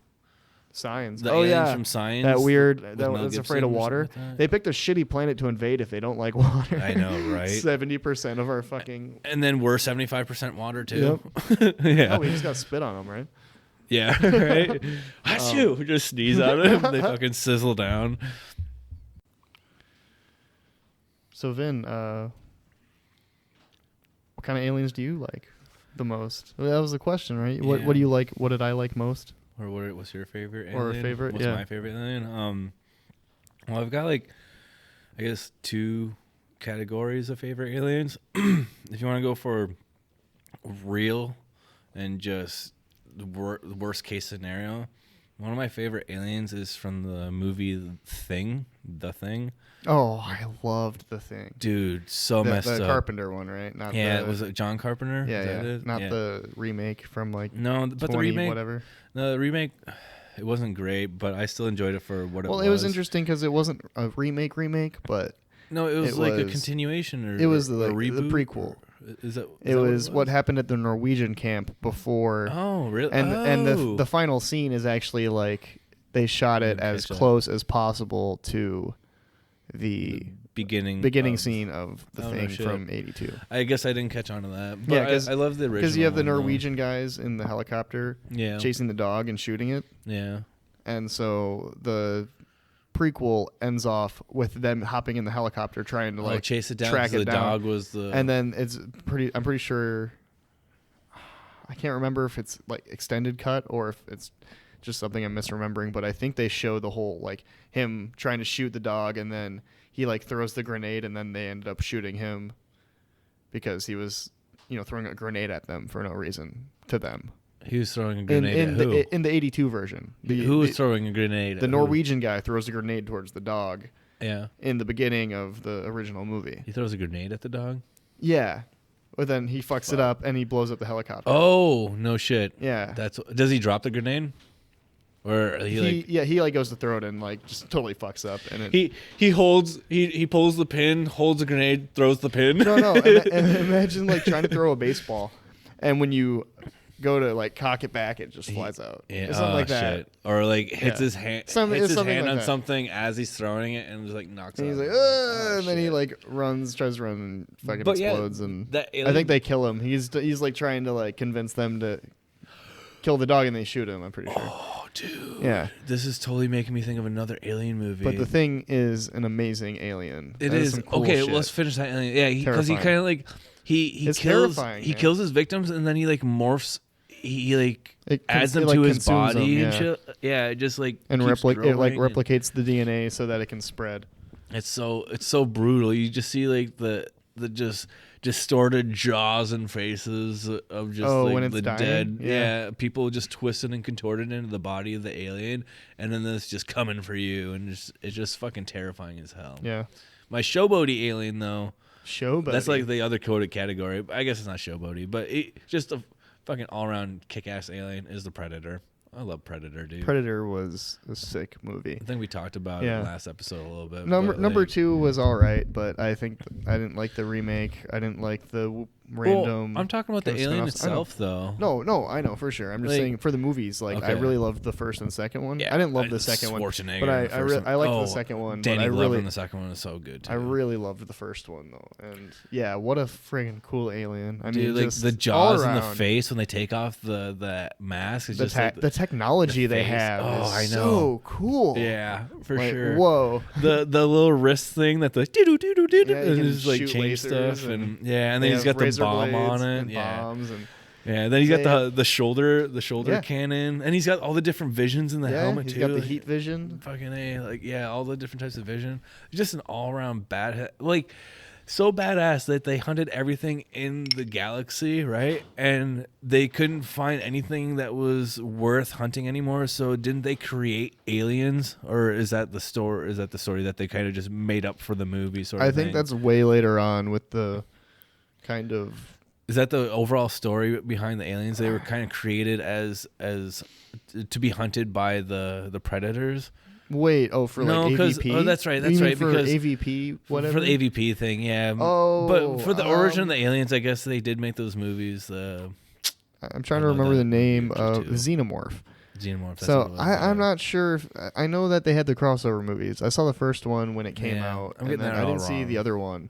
Speaker 1: Signs.
Speaker 2: The aliens from Signs.
Speaker 1: That weird that was afraid of water. They picked a shitty planet to invade if they don't like water.
Speaker 2: I know, right?
Speaker 1: 70% of our fucking.
Speaker 2: And then we're 75% water too.
Speaker 1: Yep. Yeah. Oh, we just got spit on them, right?
Speaker 2: Yeah, right. Achoo! We just sneeze on them. They fucking sizzle down.
Speaker 1: So Vin, what kind of aliens do you like? the most? Well, that was the question, right?
Speaker 2: Yeah.
Speaker 1: What do you like? What did I like most?
Speaker 2: Or what's your favorite alien?
Speaker 1: Or a favorite?
Speaker 2: What's
Speaker 1: Yeah.
Speaker 2: my favorite alien? Well, I've got like, I guess 2 categories of favorite aliens. If you want to go for real and just the worst case scenario, one of my favorite aliens is from the movie The Thing.
Speaker 1: Oh, I loved The Thing.
Speaker 2: Dude, so messed up.
Speaker 1: The Carpenter one, right? Not
Speaker 2: was it John Carpenter?
Speaker 1: Yeah,
Speaker 2: Is that
Speaker 1: yeah.
Speaker 2: it?
Speaker 1: Not the remake from like
Speaker 2: no, but
Speaker 1: 20,
Speaker 2: the remake,
Speaker 1: whatever.
Speaker 2: No, the remake, it wasn't great, but I still enjoyed it for what it was.
Speaker 1: Well, it was interesting because it wasn't a remake, but
Speaker 2: no, it was like a continuation or
Speaker 1: it was
Speaker 2: a
Speaker 1: the
Speaker 2: reboot.
Speaker 1: the prequel.
Speaker 2: Is that?
Speaker 1: It was what happened at the Norwegian camp before.
Speaker 2: Oh, really?
Speaker 1: And the final scene is actually like they shot it as close as possible to the beginning scene of The Thing from '82.
Speaker 2: I guess I didn't catch on to that. But yeah, I love the original.
Speaker 1: Because you have the Norwegian guys in the helicopter chasing the dog and shooting it.
Speaker 2: Yeah.
Speaker 1: And so the prequel ends off with them hopping in the helicopter trying to
Speaker 2: chase it down.
Speaker 1: Track it
Speaker 2: the
Speaker 1: down.
Speaker 2: Dog was the.
Speaker 1: And then I'm pretty sure. I can't remember if it's like extended cut or if it's just something I'm misremembering, but I think they show the whole like him trying to shoot the dog and then he like throws the grenade and then they ended up shooting him because he was, throwing a grenade at them for no reason to them.
Speaker 2: He was throwing a grenade
Speaker 1: in
Speaker 2: at who?
Speaker 1: In the '82 version.
Speaker 2: Who was throwing a grenade?
Speaker 1: The Norwegian guy throws a grenade towards the dog.
Speaker 2: Yeah.
Speaker 1: In the beginning of the original movie.
Speaker 2: He throws a grenade at the dog?
Speaker 1: Yeah. But then he fucks it up and he blows up the helicopter.
Speaker 2: Oh, no shit.
Speaker 1: Yeah.
Speaker 2: Does he drop the grenade? Or
Speaker 1: he goes to throw it and like just totally fucks up and
Speaker 2: he pulls the pin, holds the grenade, throws the pin.
Speaker 1: No. Imagine like trying to throw a baseball and when you go to like cock it back, it just flies out.
Speaker 2: Yeah,
Speaker 1: something like that.
Speaker 2: Shit. Or like hits his hand,
Speaker 1: hits
Speaker 2: hand
Speaker 1: like
Speaker 2: on
Speaker 1: that.
Speaker 2: something as he's throwing it, and just like knocks.
Speaker 1: And
Speaker 2: out.
Speaker 1: he's like, and then he like tries to run and fucking explodes, and I think they kill him. He's like trying to like convince them to kill the dog, and they shoot him. I'm pretty sure.
Speaker 2: Oh, dude.
Speaker 1: Yeah.
Speaker 2: This is totally making me think of another Alien movie.
Speaker 1: But The Thing is an amazing alien.
Speaker 2: It is.
Speaker 1: Some cool
Speaker 2: okay,
Speaker 1: shit.
Speaker 2: well, let's finish that alien. Yeah, because he kind of like
Speaker 1: It's terrifying.
Speaker 2: He kills his victims, and then he like morphs. He like adds them
Speaker 1: like
Speaker 2: to his body
Speaker 1: them,
Speaker 2: and shit. Yeah, it just like
Speaker 1: and replicates the DNA so that it can spread.
Speaker 2: It's so brutal. You just see like the just distorted jaws and faces of just
Speaker 1: when it's
Speaker 2: the
Speaker 1: dying?
Speaker 2: dead.
Speaker 1: Yeah.
Speaker 2: People just twisted and contorted into the body of the alien, and then it's just coming for you, and it's just fucking terrifying as hell.
Speaker 1: Yeah.
Speaker 2: My showboaty alien though.
Speaker 1: Showboaty.
Speaker 2: That's like the other coded category. I guess it's not showboaty, but just a fucking all-around kick-ass alien is the Predator. I love Predator, dude.
Speaker 1: Predator was a sick movie.
Speaker 2: I think we talked about it in the last episode a little bit.
Speaker 1: Number 2 was all right, but I think I didn't like the remake. I didn't like the random.
Speaker 2: Well, I'm talking about the alien itself, though.
Speaker 1: No, I know for sure. I'm just saying for the movies. Like I really loved the first and second one.
Speaker 2: Yeah,
Speaker 1: I didn't love the second one, but I liked the second one.
Speaker 2: Danny
Speaker 1: but
Speaker 2: Glover in the second one is so good too.
Speaker 1: I really loved the first one though, and yeah, what a friggin' cool alien. I mean,
Speaker 2: like
Speaker 1: just
Speaker 2: the jaws in the face when they take off the mask. Is just like
Speaker 1: the technology they have.
Speaker 2: Oh, I know.
Speaker 1: So cool.
Speaker 2: Yeah, for sure.
Speaker 1: Whoa.
Speaker 2: The little wrist thing that the doo doo doo doo doo
Speaker 1: and
Speaker 2: just like change stuff and and then he's got the bomb on it.
Speaker 1: And bombs and
Speaker 2: then he's got the shoulder cannon, and he's got all the different visions in the helmet too.
Speaker 1: He's got the heat vision.
Speaker 2: Fucking A, all the different types of vision. Just an all around so badass that they hunted everything in the galaxy, right? And they couldn't find anything that was worth hunting anymore. So didn't they create aliens, or is that the story? Is that the story that they kind of just made up for the movie? I
Speaker 1: think that's way later on with the kind of.
Speaker 2: Is that the overall story behind the aliens? They were kind of created as to be hunted by the predators.
Speaker 1: Wait, for like AVP?
Speaker 2: Oh, that's right. That's right.
Speaker 1: For
Speaker 2: because
Speaker 1: AVP, whatever.
Speaker 2: For the AVP thing, yeah.
Speaker 1: Oh,
Speaker 2: but for the origin of the aliens, I guess they did make those movies.
Speaker 1: I'm trying to remember the name of Xenomorph.
Speaker 2: Xenomorph.
Speaker 1: So I'm not sure. I know that they had the crossover movies. I saw the first one when it came out, and then I didn't see the other one.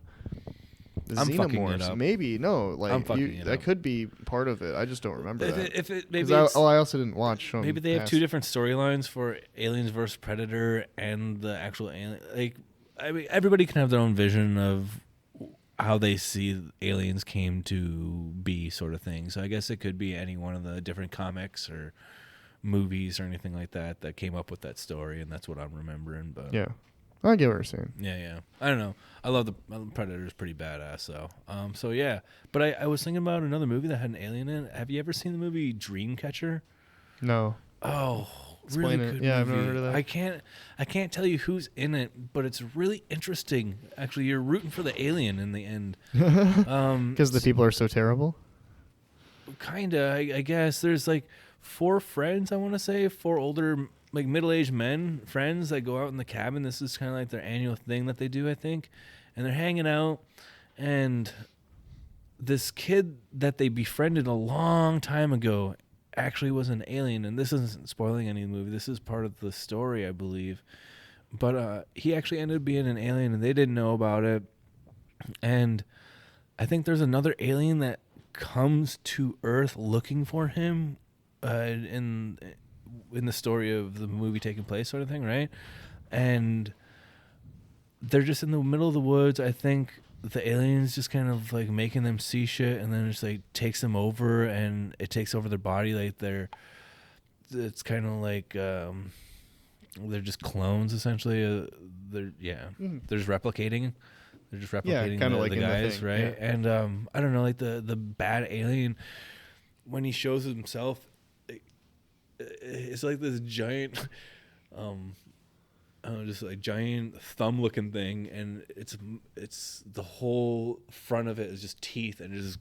Speaker 1: The
Speaker 2: I'm fucking it
Speaker 1: Xenomorphs,
Speaker 2: up.
Speaker 1: maybe
Speaker 2: I'm fucking it
Speaker 1: that
Speaker 2: up.
Speaker 1: could be part of it. I just don't remember that.
Speaker 2: If it maybe
Speaker 1: I also didn't watch them.
Speaker 2: Maybe they have two different storylines for Aliens versus Predator and the actual alien. Like, I mean, everybody can have their own vision of how they see aliens came to be, sort of thing. So I guess it could be any one of the different comics or movies or anything like that came up with that story, and that's what I'm remembering. But
Speaker 1: Yeah, I get what you're saying.
Speaker 2: yeah. I don't know. I love the Predator's pretty badass, though. So yeah. But I was thinking about another movie that had an alien in it. Have you ever seen the movie Dreamcatcher?
Speaker 1: No.
Speaker 2: Oh,
Speaker 1: Explain
Speaker 2: really
Speaker 1: it.
Speaker 2: good
Speaker 1: Yeah, I've
Speaker 2: movie.
Speaker 1: never heard of that.
Speaker 2: I can't tell you who's in it, but it's really interesting. Actually, you're rooting for the alien in the end.
Speaker 1: Because the people are so terrible.
Speaker 2: Kinda, I guess. There's like 4 friends, I want to say, 4 older, like middle-aged men friends that go out in the cabin. This is kind of like their annual thing that they do, I think. And they're hanging out, and this kid that they befriended a long time ago actually was an alien. And this isn't spoiling any movie. This is part of the story, I believe. But he actually ended up being an alien, and they didn't know about it. And I think there's another alien that comes to Earth looking for him in the story of the movie taking place, sort of thing, right? And they're just in the middle of the woods. I think the alien's just kind of like making them see shit, and then just like takes them over, and it takes over their body. Like it's kind of like they're just clones, essentially. They're just replicating. They're just replicating
Speaker 1: kinda like
Speaker 2: the
Speaker 1: in the
Speaker 2: guys,
Speaker 1: thing,
Speaker 2: right?
Speaker 1: yeah.
Speaker 2: And I don't know, like the bad alien, when he shows himself, it's like this giant, just like giant thumb-looking thing, and it's the whole front of it is just teeth, and it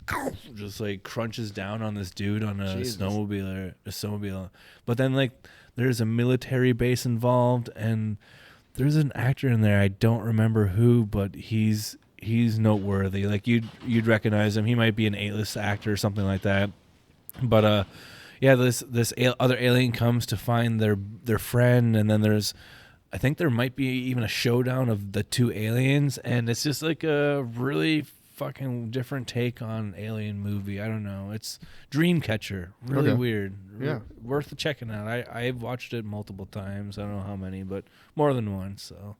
Speaker 2: just like crunches down on this dude on a
Speaker 1: Jesus.
Speaker 2: snowmobile. But then like there's a military base involved, and there's an actor in there, I don't remember who, but he's noteworthy. Like you'd recognize him. He might be an A-list actor or something like that. But this other alien comes to find their friend, and then I think there might be even a showdown of the 2 aliens, and it's just like a really fucking different take on alien movie. I don't know. It's Dreamcatcher. Really
Speaker 1: Okay.
Speaker 2: weird.
Speaker 1: Yeah.
Speaker 2: Worth checking out. I've watched it multiple times. I don't know how many, but more than once. So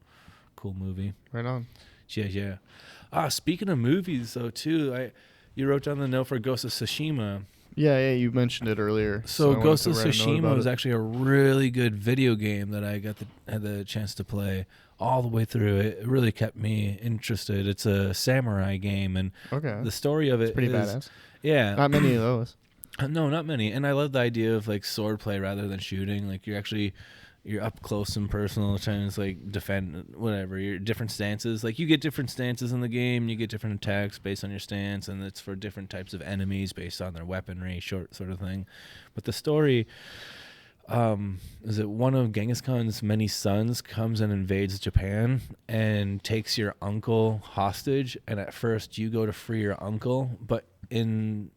Speaker 2: cool movie.
Speaker 1: Right on.
Speaker 2: Yeah. Speaking of movies though too, you wrote down the note for Ghost of Tsushima.
Speaker 1: Yeah, you mentioned it earlier.
Speaker 2: So
Speaker 1: I
Speaker 2: Ghost of
Speaker 1: wanted to write a note
Speaker 2: Tsushima
Speaker 1: about
Speaker 2: was
Speaker 1: it.
Speaker 2: actually a really good video game that I had the chance to play all the way through. It really kept me interested. It's a samurai game, and
Speaker 1: Okay.
Speaker 2: the story of it
Speaker 1: Pretty
Speaker 2: is
Speaker 1: badass.
Speaker 2: yeah.
Speaker 1: Not many of those.
Speaker 2: No, not many. And I love the idea of like sword play rather than shooting. Like you're up close and personal, trying to like defend whatever your different stances. Like you get different stances in the game, you get different attacks based on your stance, and it's for different types of enemies based on their weaponry, sort of thing. But the story is that one of Genghis Khan's many sons comes and invades Japan and takes your uncle hostage. And at first, you go to free your uncle, but in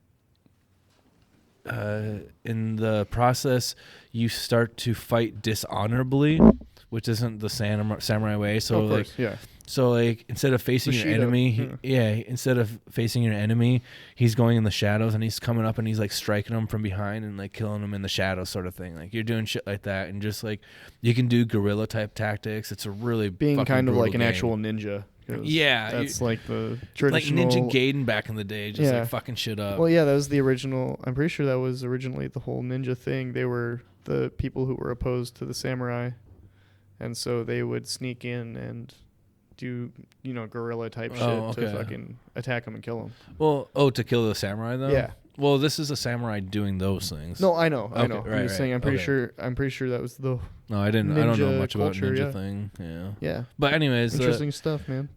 Speaker 2: the process, you start to fight dishonorably, which isn't the samurai way. So
Speaker 1: Of course, yeah.
Speaker 2: so like instead of facing your
Speaker 1: Bushido,
Speaker 2: enemy, instead of facing your enemy, he's going in the shadows, and he's coming up and he's like striking him from behind and like killing him in the shadows, sort of thing. Like you're doing shit like that, and just like you can do guerrilla type tactics. It's a really
Speaker 1: Being
Speaker 2: fucking
Speaker 1: kind of like
Speaker 2: brutal
Speaker 1: an
Speaker 2: game.
Speaker 1: actual ninja. 'Cause
Speaker 2: Yeah,
Speaker 1: that's like the
Speaker 2: like
Speaker 1: traditional.
Speaker 2: Ninja Gaiden back in the day, just
Speaker 1: Yeah.
Speaker 2: like fucking shit up.
Speaker 1: Well, yeah, that was the original. I'm pretty sure that was originally the whole ninja thing. They were the people who were opposed to the samurai, and so they would sneak in and do guerrilla type shit to fucking attack them and kill them.
Speaker 2: Well, to kill the samurai though.
Speaker 1: Yeah.
Speaker 2: Well, this is a samurai doing those things.
Speaker 1: No, I know.
Speaker 2: Okay,
Speaker 1: I'm
Speaker 2: right,
Speaker 1: just saying. I'm pretty
Speaker 2: okay.
Speaker 1: sure that was the.
Speaker 2: No, I didn't. I don't know
Speaker 1: Ninja
Speaker 2: much
Speaker 1: culture,
Speaker 2: about ninja
Speaker 1: yeah.
Speaker 2: thing. Yeah.
Speaker 1: Yeah.
Speaker 2: But anyways,
Speaker 1: Interesting stuff, man.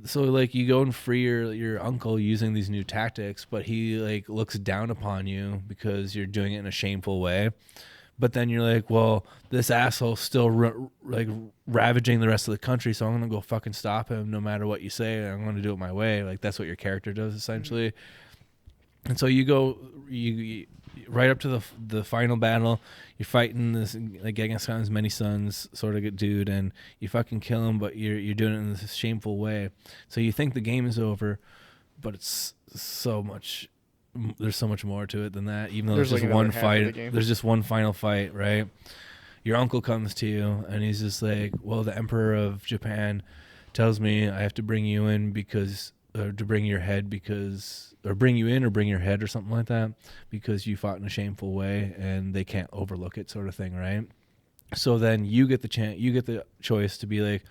Speaker 2: so like you go and free your uncle using these new tactics, but he like looks down upon you because you're doing it in a shameful way. But then you're like, well, this asshole's still ravaging the rest of the country, so I'm gonna go fucking stop him no matter what you say. I'm gonna do it my way. Like that's what your character does essentially. Mm-hmm. And so you go, you right up to the final battle. You're fighting this like Genghis Khan's many sons sort of dude, and you fucking kill him, but you're doing it in this shameful way. So you think the game is over, but it's so much. There's so much more to it than that. Even though there's just
Speaker 1: like
Speaker 2: one
Speaker 1: another half of the
Speaker 2: fight,
Speaker 1: game.
Speaker 2: there's just one final fight, right? Your uncle comes to you and he's just like, "Well, the Emperor of Japan tells me I have to bring you in because to bring your head or bring you in or bring your head or something like that because you fought in a shameful way and they can't overlook it, sort of thing, right? So then you get the choice to be like,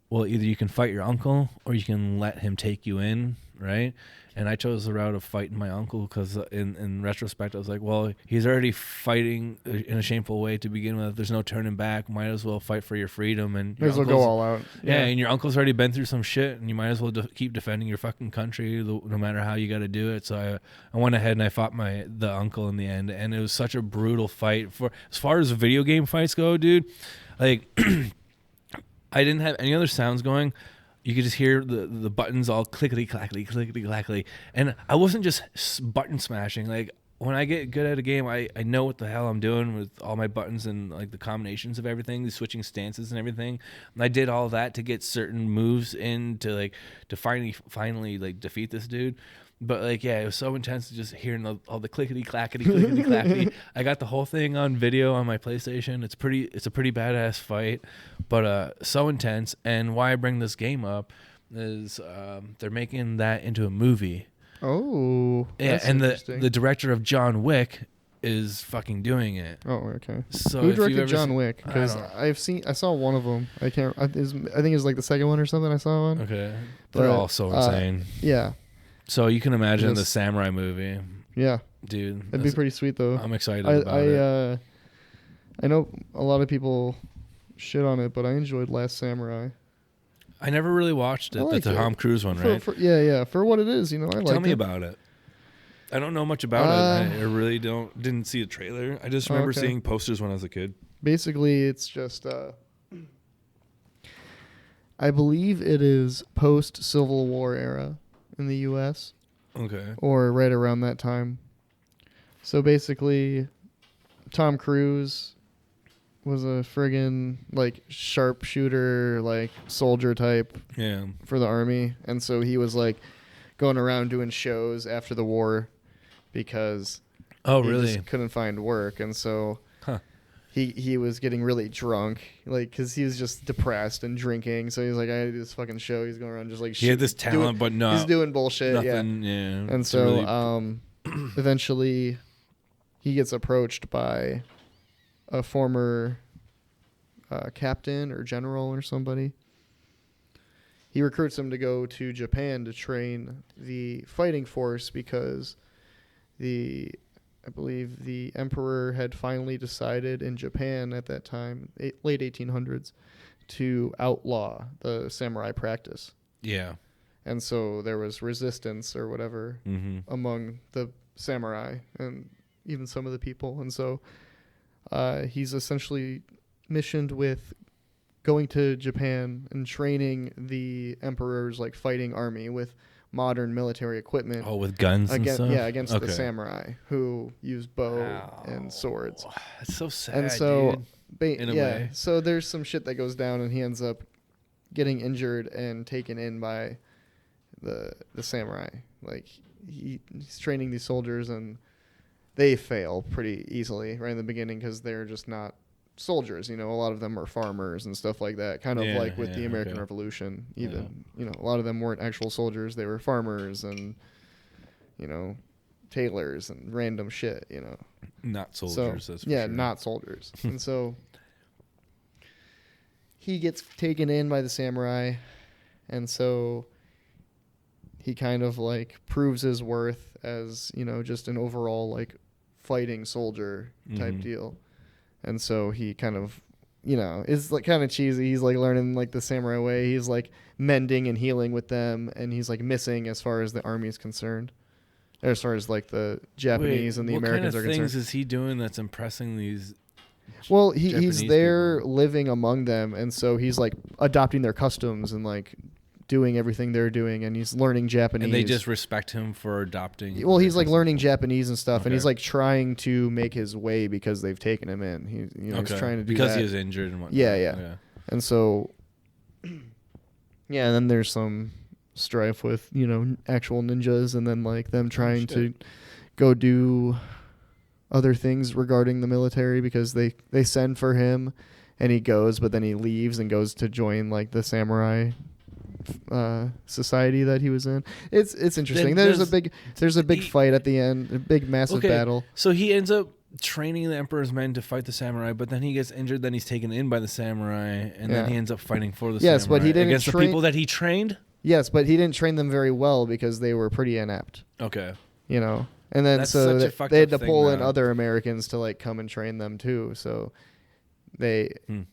Speaker 2: well, either you can fight your uncle or you can let him take you in, right? And I chose the route of fighting my uncle because in retrospect, I was like, well, he's already fighting in a shameful way to begin with. There's no turning back. Might as well fight for your freedom. And
Speaker 1: Might as well go all out.
Speaker 2: Yeah, and your uncle's already been through some shit, and you might as well keep defending your fucking country no matter how you got to do it. So I went ahead and I fought the uncle in the end, and it was such a brutal fight. For as far as video game fights go, dude, like I didn't have any other sounds going. You could just hear the buttons all clickety clackety, clickety clackety. And I wasn't just button smashing. Like, when I get good at a game, I know what the hell I'm doing with all my buttons and, like, the combinations of everything, the switching stances and everything. And I did all that to get certain moves in to finally, like, defeat this dude. But, like, yeah, it was so intense just hearing all the clickety clackety, clickety clackety. I got the whole thing on video on my PlayStation. It's a pretty badass fight, but so intense. And why I bring this game up is they're making that into a movie.
Speaker 1: Oh,
Speaker 2: yeah, and the director of John Wick is fucking doing it.
Speaker 1: Oh, okay.
Speaker 2: So
Speaker 1: who directed John Wick? Because I saw one of them. I think it's like the second one or something. I saw one.
Speaker 2: Okay, they're all so insane.
Speaker 1: Yeah.
Speaker 2: So you can imagine the samurai movie.
Speaker 1: Yeah,
Speaker 2: dude,
Speaker 1: that'd be pretty sweet though.
Speaker 2: I'm excited about it.
Speaker 1: I know a lot of people shit on it, but I enjoyed Last Samurai.
Speaker 2: I never really watched it. The Tom Cruise one, right?
Speaker 1: Yeah. For what it is, I like it.
Speaker 2: Tell me about it. I don't know much about it. I really didn't see a trailer. I just remember seeing posters when I was a kid.
Speaker 1: Basically, it's just I believe it is post-Civil War era in the U.S.
Speaker 2: Okay.
Speaker 1: Or right around that time. So basically, Tom Cruise was a friggin' like sharpshooter, like soldier type for the army. And so he was like going around doing shows after the war because he just couldn't find work. And so he was getting really drunk, like, because he was just depressed and drinking. So he's like, I do this fucking show. He's going around just like
Speaker 2: he had this talent, but no,
Speaker 1: he's doing bullshit.
Speaker 2: Nothing,
Speaker 1: yeah. And so eventually he gets approached by a former captain or general or somebody. He recruits him to go to Japan to train the fighting force because I believe the emperor had finally decided in Japan at that time, late 1800s, to outlaw the samurai practice. Yeah. And so there was resistance or whatever among the samurai and even some of the people. And so he's essentially missioned with going to Japan and training the emperor's like fighting army with modern military equipment.
Speaker 2: Oh, with guns and stuff?
Speaker 1: Yeah, against the samurai who use bow and swords.
Speaker 2: That's so sad,
Speaker 1: and so,
Speaker 2: dude, in a way.
Speaker 1: So there's some shit that goes down and he ends up getting injured and taken in by the samurai. Like, he's training these soldiers and they fail pretty easily right in the beginning because they're just not soldiers. A lot of them are farmers and stuff like that, kind of like with the American Revolution. Even a lot of them weren't actual soldiers, they were farmers and tailors and random shit.
Speaker 2: Not soldiers.
Speaker 1: So,
Speaker 2: that's for
Speaker 1: sure. Not soldiers. And so he gets taken in by the samurai, and so he kind of like proves his worth as just an overall like fighting soldier type deal. And so he kind of, is like kind of cheesy. He's like learning like the samurai way. He's like mending and healing with them, and he's like missing as far as the army is concerned, or as far as like the Japanese and the Americans are concerned. What kind of
Speaker 2: things is he doing that's impressing these?
Speaker 1: Well, he's there living among them, and so he's like adopting their customs and like doing everything they're doing, and he's learning Japanese.
Speaker 2: And they just respect him for adopting.
Speaker 1: Well, he's like learning Japanese and stuff, and he's like trying to make his way because they've taken him in. He's trying to do
Speaker 2: because
Speaker 1: that.
Speaker 2: he is injured and whatnot.
Speaker 1: Yeah. And so, and then there's some strife with actual ninjas, and then like them trying to go do other things regarding the military because they send for him, and he goes, but then he leaves and goes to join like the samurai society that he was in. It's interesting.
Speaker 2: Then
Speaker 1: There's a big fight at the end, a big massive battle.
Speaker 2: So he ends up training the Emperor's men to fight the samurai, but then he gets injured. Then he's taken in by the samurai, and then he ends up fighting for the samurai.
Speaker 1: Yes, but he didn't
Speaker 2: against the people that he trained.
Speaker 1: Yes, but he didn't train them very well because they were pretty inept.
Speaker 2: Okay.
Speaker 1: You know, and then
Speaker 2: That's
Speaker 1: so
Speaker 2: such a
Speaker 1: they had to
Speaker 2: fucked up
Speaker 1: pull
Speaker 2: thing,
Speaker 1: in
Speaker 2: though.
Speaker 1: other Americans to like come and train them too. So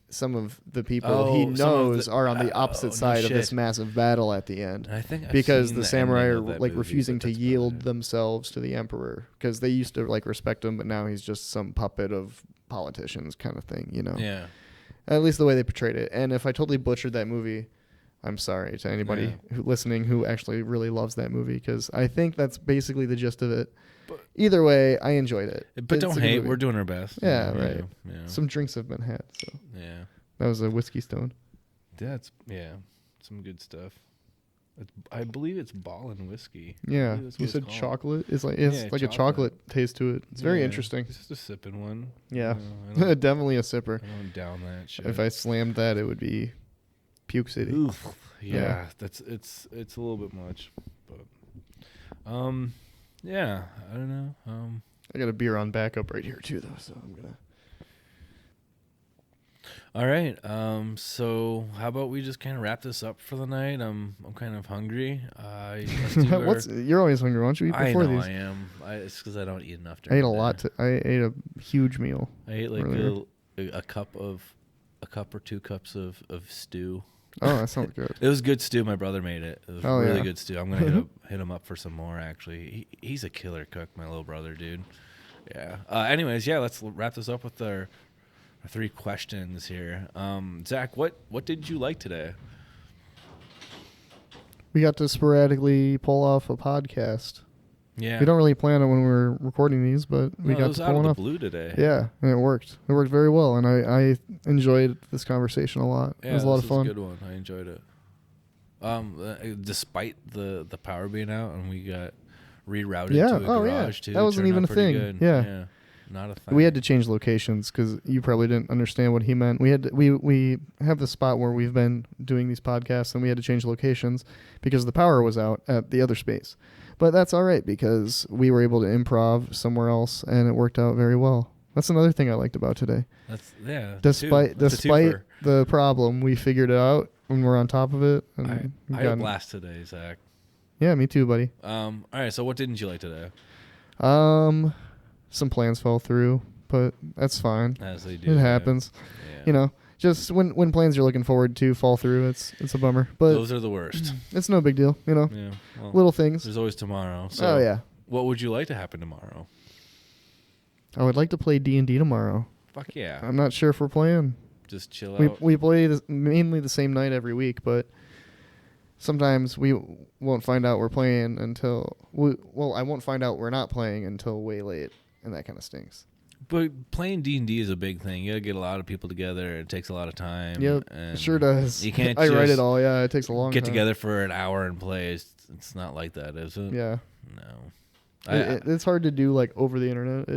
Speaker 1: some of the people he knows are on the opposite side of this massive battle at the end.
Speaker 2: I think
Speaker 1: because the samurai are like refusing to yield themselves to the emperor because they used to like respect him, but now he's just some puppet of politicians kind of thing, you know.
Speaker 2: Yeah.
Speaker 1: At least the way they portrayed it. And if I totally butchered that movie, I'm sorry to anybody listening who actually really loves that movie because I think that's basically the gist of it. But either way, I enjoyed it.
Speaker 2: But
Speaker 1: It's
Speaker 2: don't
Speaker 1: a good
Speaker 2: hate.
Speaker 1: movie.
Speaker 2: We're doing our best.
Speaker 1: Yeah, right.
Speaker 2: Yeah.
Speaker 1: Some drinks have been had, so
Speaker 2: Yeah.
Speaker 1: that was a whiskey stone.
Speaker 2: That's some good stuff. I believe it's Ball and whiskey.
Speaker 1: Yeah, you said chocolate. It's like a chocolate taste to it. It's very interesting.
Speaker 2: It's just a sipping one.
Speaker 1: Yeah,
Speaker 2: I don't
Speaker 1: definitely a sipper.
Speaker 2: down that shit.
Speaker 1: If I slammed that, it would be puke city.
Speaker 2: Oof. Yeah, it's a little bit much, but yeah, I don't know.
Speaker 1: I got a beer on backup right here too, though, so I'm gonna.
Speaker 2: All right. So how about we just kind of wrap this up for the night? I'm kind of hungry.
Speaker 1: You're always hungry. Why don't you eat before these?
Speaker 2: I am. It's because I don't eat enough.
Speaker 1: I ate a lot. I ate a huge meal.
Speaker 2: I ate like a cup or 2 cups of stew.
Speaker 1: Oh, that sounds good.
Speaker 2: It was good stew. My brother made it. It was really good stew. I'm gonna hit him up for some more. Actually, he's a killer cook. My little brother, dude. Yeah. Anyways, let's wrap this up with our 3 questions here. Zach, what did you like today?
Speaker 1: We got to sporadically pull off a podcast.
Speaker 2: Yeah.
Speaker 1: We don't really plan on when we're recording these, but we got to pull one off.
Speaker 2: Blue today.
Speaker 1: Yeah, and it worked. It worked very well, and I enjoyed this conversation a lot.
Speaker 2: Yeah,
Speaker 1: it was a lot of fun.
Speaker 2: It was a good one. I enjoyed it. Despite the power being out, and we got rerouted to a garage too.
Speaker 1: That wasn't even a thing.
Speaker 2: Good.
Speaker 1: Yeah.
Speaker 2: Not a thing.
Speaker 1: We had to change locations because you probably didn't understand what he meant. We have the spot where we've been doing these podcasts, and we had to change locations because the power was out at the other space. But that's all right because we were able to improv somewhere else, and it worked out very well. That's another thing I liked about today. Despite the problem, we figured it out when we're on top of it. And
Speaker 2: I had a blast today, Zach.
Speaker 1: Yeah, me too, buddy.
Speaker 2: All right. So what didn't you like today?
Speaker 1: Some plans fell through, but that's fine.
Speaker 2: As they do.
Speaker 1: It happens.
Speaker 2: Yeah.
Speaker 1: You know, just when plans you're looking forward to fall through, it's a bummer. But
Speaker 2: those are the worst.
Speaker 1: It's no big deal, you know.
Speaker 2: Yeah. Well,
Speaker 1: little things.
Speaker 2: There's always tomorrow. So what would you like to happen tomorrow?
Speaker 1: I would like to play D&D tomorrow.
Speaker 2: Fuck yeah.
Speaker 1: I'm not sure if we're playing.
Speaker 2: Just chill out.
Speaker 1: We play mainly the same night every week, but sometimes we won't find out we're playing until I won't find out we're not playing until way late, and that kind of stinks.
Speaker 2: But playing D&D is a big thing. You gotta get a lot of people together. It takes a lot of time.
Speaker 1: Yep, it sure does.
Speaker 2: You can't.
Speaker 1: I write it all. Yeah, it takes a long time.
Speaker 2: Get together for an hour and play. It's not like that, is it?
Speaker 1: Yeah.
Speaker 2: No.
Speaker 1: It's hard to do like over the internet.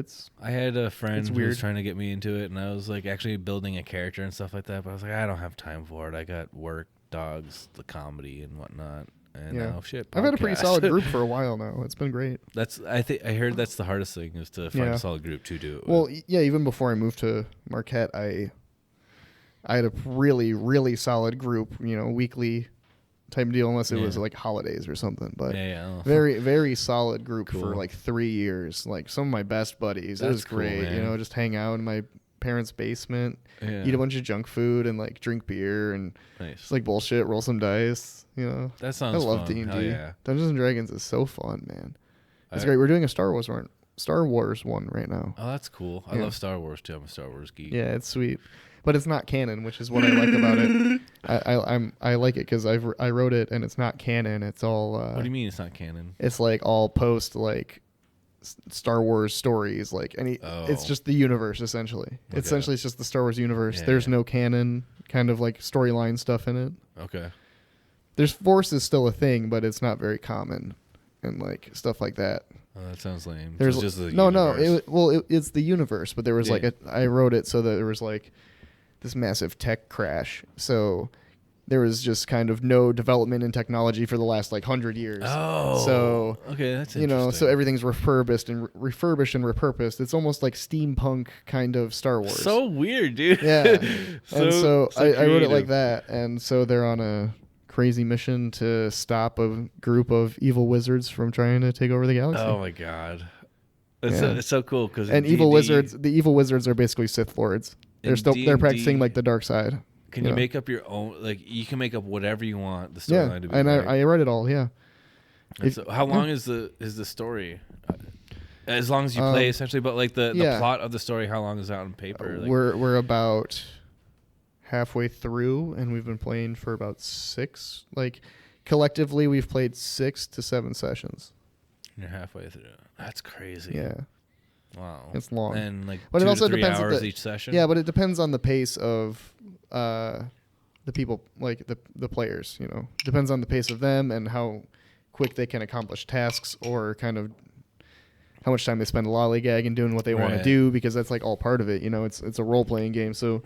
Speaker 2: I had a friend who was trying to get me into it, and I was like actually building a character and stuff like that. But I was like, I don't have time for it. I got work, dogs, the comedy, and whatnot. And shit.
Speaker 1: I've had a pretty solid group for a while now. It's been great.
Speaker 2: I heard that's the hardest thing is to find a solid group to do it.
Speaker 1: Well, yeah. Even before I moved to Marquette, I had a really, really solid group. You know, weekly type deal, unless it was like holidays or something. But very, very solid group for like 3 years. Like some of my best buddies. It was great. Cool, you know, just hang out in my parents' basement, eat a bunch of junk food, and like drink beer and just like bullshit, roll some dice. You know,
Speaker 2: that sounds. I love
Speaker 1: D&D.
Speaker 2: Hell yeah.
Speaker 1: Dungeons and Dragons is so fun, man. It's great. We're doing a Star Wars one right now.
Speaker 2: Oh, that's cool. I love Star Wars too. I'm a Star Wars geek.
Speaker 1: Yeah, it's sweet. But it's not canon, which is what I like about it. I like it because I wrote it and it's not canon. It's all.
Speaker 2: What do you mean it's not canon?
Speaker 1: It's like all post like Star Wars stories, like it's just the universe essentially. Okay. Essentially, it's just the Star Wars universe. There's no canon kind of like storyline stuff in it.
Speaker 2: Okay.
Speaker 1: There's Force is still a thing, but it's not very common and like stuff like that.
Speaker 2: Oh, that sounds lame.
Speaker 1: There's
Speaker 2: just the
Speaker 1: universe. It's the universe, but there was like I wrote it so that there was like this massive tech crash. So there was just kind of no development in technology for the last like 100 years.
Speaker 2: Oh,
Speaker 1: so
Speaker 2: okay, that's
Speaker 1: you know,
Speaker 2: interesting.
Speaker 1: so everything's refurbished and repurposed. It's almost like steampunk kind of Star Wars.
Speaker 2: So weird, dude.
Speaker 1: Yeah. And so I wrote it like
Speaker 2: creative.
Speaker 1: that. And so they're on a crazy mission to stop a group of evil wizards from trying to take over the galaxy.
Speaker 2: Oh my god,
Speaker 1: Yeah.
Speaker 2: it's so cool because
Speaker 1: And the evil wizards are basically Sith lords. They're
Speaker 2: In
Speaker 1: practicing
Speaker 2: D&D,
Speaker 1: like the dark side.
Speaker 2: Can you make up your own? Like you can make up whatever you want. The storyline to be.
Speaker 1: And
Speaker 2: right?
Speaker 1: I read it all. Yeah.
Speaker 2: So how long is the story? As long as you play, essentially. But like the plot of the story, how long is that on paper? Like,
Speaker 1: We're about halfway through, and we've been playing for about 6. Like collectively, we've played 6 to 7 sessions.
Speaker 2: you're halfway through. That's crazy.
Speaker 1: Yeah.
Speaker 2: Wow.
Speaker 1: It's long.
Speaker 2: And like
Speaker 1: But
Speaker 2: 2
Speaker 1: it
Speaker 2: to
Speaker 1: also
Speaker 2: 3
Speaker 1: depends
Speaker 2: hours each session.
Speaker 1: Yeah, but it depends on the pace of the people, like the players. You know, depends on the pace of them and how quick they can accomplish tasks, or kind of how much time they spend lollygagging doing what they want to
Speaker 2: Right.
Speaker 1: do, because that's like all part of it. You know, it's a role playing game, so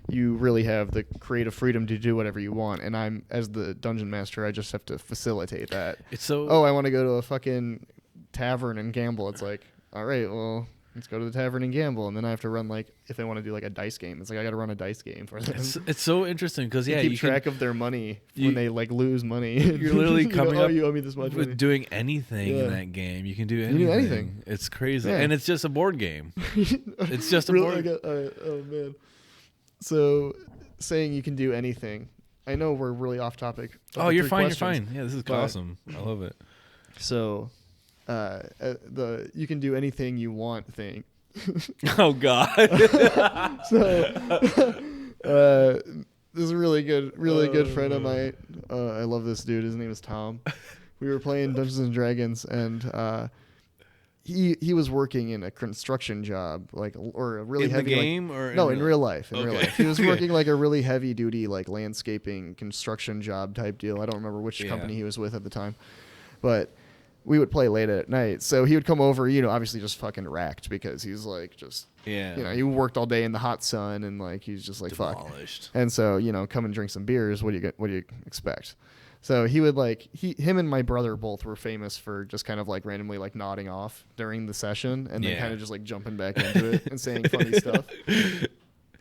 Speaker 1: you really have the creative freedom to do whatever you want. And I'm, as the dungeon master, I just have to facilitate that.
Speaker 2: It's so.
Speaker 1: Oh, I want to go to a fucking tavern and gamble. It's like, all right, well, let's go to the tavern and gamble. And then I have to run, like, if they want to do like a dice game, it's like I got to run a dice game for them.
Speaker 2: It's so interesting because
Speaker 1: You
Speaker 2: yeah,
Speaker 1: keep
Speaker 2: you
Speaker 1: track of their money when they like lose money.
Speaker 2: You're literally coming up
Speaker 1: you owe me this much money.
Speaker 2: with doing anything
Speaker 1: Yeah.
Speaker 2: in that game. You can do
Speaker 1: You
Speaker 2: anything.
Speaker 1: can do anything.
Speaker 2: It's crazy,
Speaker 1: Yeah.
Speaker 2: and it's just a board game. It's just a
Speaker 1: Really,
Speaker 2: board.
Speaker 1: oh man. So saying you can do anything. I know we're really off topic. of
Speaker 2: Oh,
Speaker 1: the
Speaker 2: you're
Speaker 1: 3
Speaker 2: fine.
Speaker 1: questions.
Speaker 2: You're fine. Yeah, this is
Speaker 1: but-
Speaker 2: awesome. I love it.
Speaker 1: So, the you can do anything you want thing.
Speaker 2: Oh God.
Speaker 1: So, this is a really good friend of mine. I love this dude. His name is Tom. We were playing Dungeons and Dragons, and he was working in a construction job, like, or a really
Speaker 2: In the
Speaker 1: heavy
Speaker 2: game or
Speaker 1: no,
Speaker 2: in
Speaker 1: in real life. In real
Speaker 2: Okay.
Speaker 1: life, he was
Speaker 2: Okay.
Speaker 1: working like a really heavy duty, like landscaping construction job type deal. I don't remember which
Speaker 2: Yeah.
Speaker 1: company he was with at the time, but we would play late at night. So he would come over, you know, obviously just fucking racked, because he's like just,
Speaker 2: Yeah.
Speaker 1: you know, he worked all day in the hot sun, and like he's just like fuck.
Speaker 2: Demolished.
Speaker 1: And so, you know, come and drink some beers. What do you expect? So he would like him and my brother both were famous for just kind of like randomly like nodding off during the session, and then
Speaker 2: Yeah.
Speaker 1: kind of just like jumping back into it and saying funny stuff.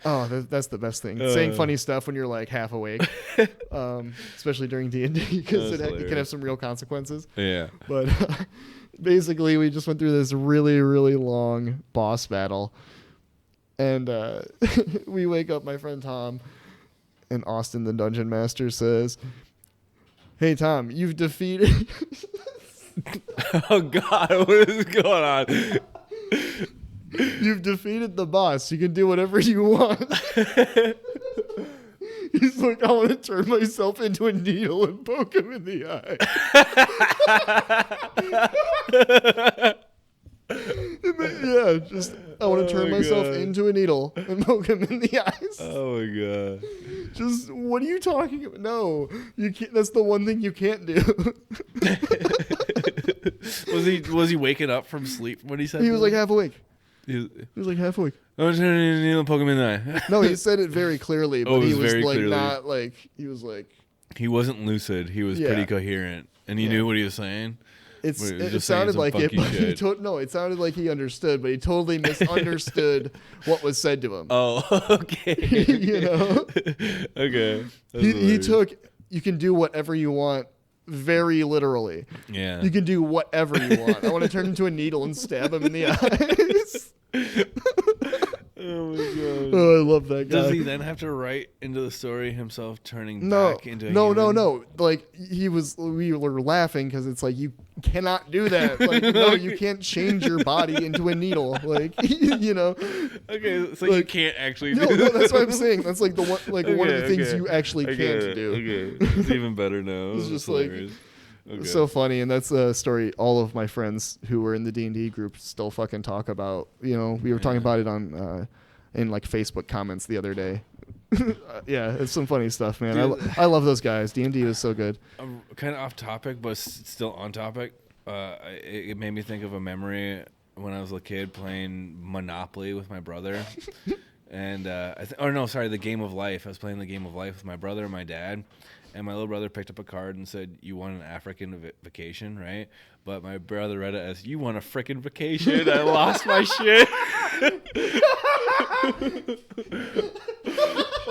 Speaker 1: Oh, that's the best thing. Saying funny stuff when you're like half awake, especially during D&D, because
Speaker 2: That's
Speaker 1: it can have
Speaker 2: hilarious.
Speaker 1: some real consequences.
Speaker 2: Yeah.
Speaker 1: But basically, we just went through this really, really long boss battle. And we wake up my friend Tom, and Austin, the dungeon master, says, "Hey, Tom, you've defeated..."
Speaker 2: Oh God, what is going on?
Speaker 1: "You've defeated the boss. You can do whatever you want." He's like, "I want to turn myself into a needle and poke him in the eye." Yeah, just I want to turn
Speaker 2: my
Speaker 1: myself
Speaker 2: God.
Speaker 1: into a needle and poke him in the eyes.
Speaker 2: Oh my God.
Speaker 1: Just what are you talking about? No, you can't. That's the one thing you can't do.
Speaker 2: Was he waking up from sleep when he said
Speaker 1: He was
Speaker 2: that?
Speaker 1: like half awake.
Speaker 2: He
Speaker 1: was like half awake.
Speaker 2: I'm turning into a needle and poke him in the eye.
Speaker 1: No, he said it very clearly, but
Speaker 2: Oh, it
Speaker 1: he
Speaker 2: was
Speaker 1: was
Speaker 2: very
Speaker 1: like
Speaker 2: clearly.
Speaker 1: not like he was like
Speaker 2: He wasn't lucid. He was
Speaker 1: Yeah.
Speaker 2: pretty coherent, and he
Speaker 1: Yeah.
Speaker 2: knew what he was saying.
Speaker 1: it's.
Speaker 2: Wait, he was
Speaker 1: It
Speaker 2: just saying
Speaker 1: sounded
Speaker 2: some
Speaker 1: like it,
Speaker 2: funky
Speaker 1: but he
Speaker 2: shit.
Speaker 1: no, it sounded like he understood, but he totally misunderstood what was said to him.
Speaker 2: Oh, okay.
Speaker 1: You know?
Speaker 2: Okay. That's
Speaker 1: He
Speaker 2: hilarious.
Speaker 1: took. You can do whatever you want. Very literally.
Speaker 2: Yeah.
Speaker 1: You can do whatever you want. I want to turn into a needle and stab him in the eyes.
Speaker 2: Oh my God.
Speaker 1: Oh, I love that guy.
Speaker 2: Does he then have to write into the story himself turning
Speaker 1: No,
Speaker 2: back into a
Speaker 1: no,
Speaker 2: human?
Speaker 1: no. Like we were laughing because it's like you cannot do that. Like no, you can't change your body into a needle. Like you know.
Speaker 2: Okay, so you
Speaker 1: Like-
Speaker 2: can't actually
Speaker 1: No,
Speaker 2: do
Speaker 1: no, that's what I'm saying. That's like the one, one of the
Speaker 2: Okay,
Speaker 1: things
Speaker 2: okay.
Speaker 1: you actually
Speaker 2: I
Speaker 1: can't
Speaker 2: get it.
Speaker 1: do.
Speaker 2: Okay, it's even better now.
Speaker 1: It's
Speaker 2: It's
Speaker 1: just
Speaker 2: just
Speaker 1: like-
Speaker 2: hilarious. Okay.
Speaker 1: So funny, and that's a story all of my friends who were in the D&D group still fucking talk about. You know, we were talking
Speaker 2: Yeah.
Speaker 1: about it on in like Facebook comments the other day. Yeah, it's some funny stuff, man.
Speaker 2: Dude.
Speaker 1: I love those guys. D&D was so good.
Speaker 2: I'm kind of off topic, but still on topic. It made me think of a memory when I was a kid playing Monopoly with my brother. And the Game of Life. I was playing the Game of Life with my brother and my dad, and my little brother picked up a card and said, "You want an African vacation, right?" But my brother read it as, "You want a frickin' vacation." I lost my shit.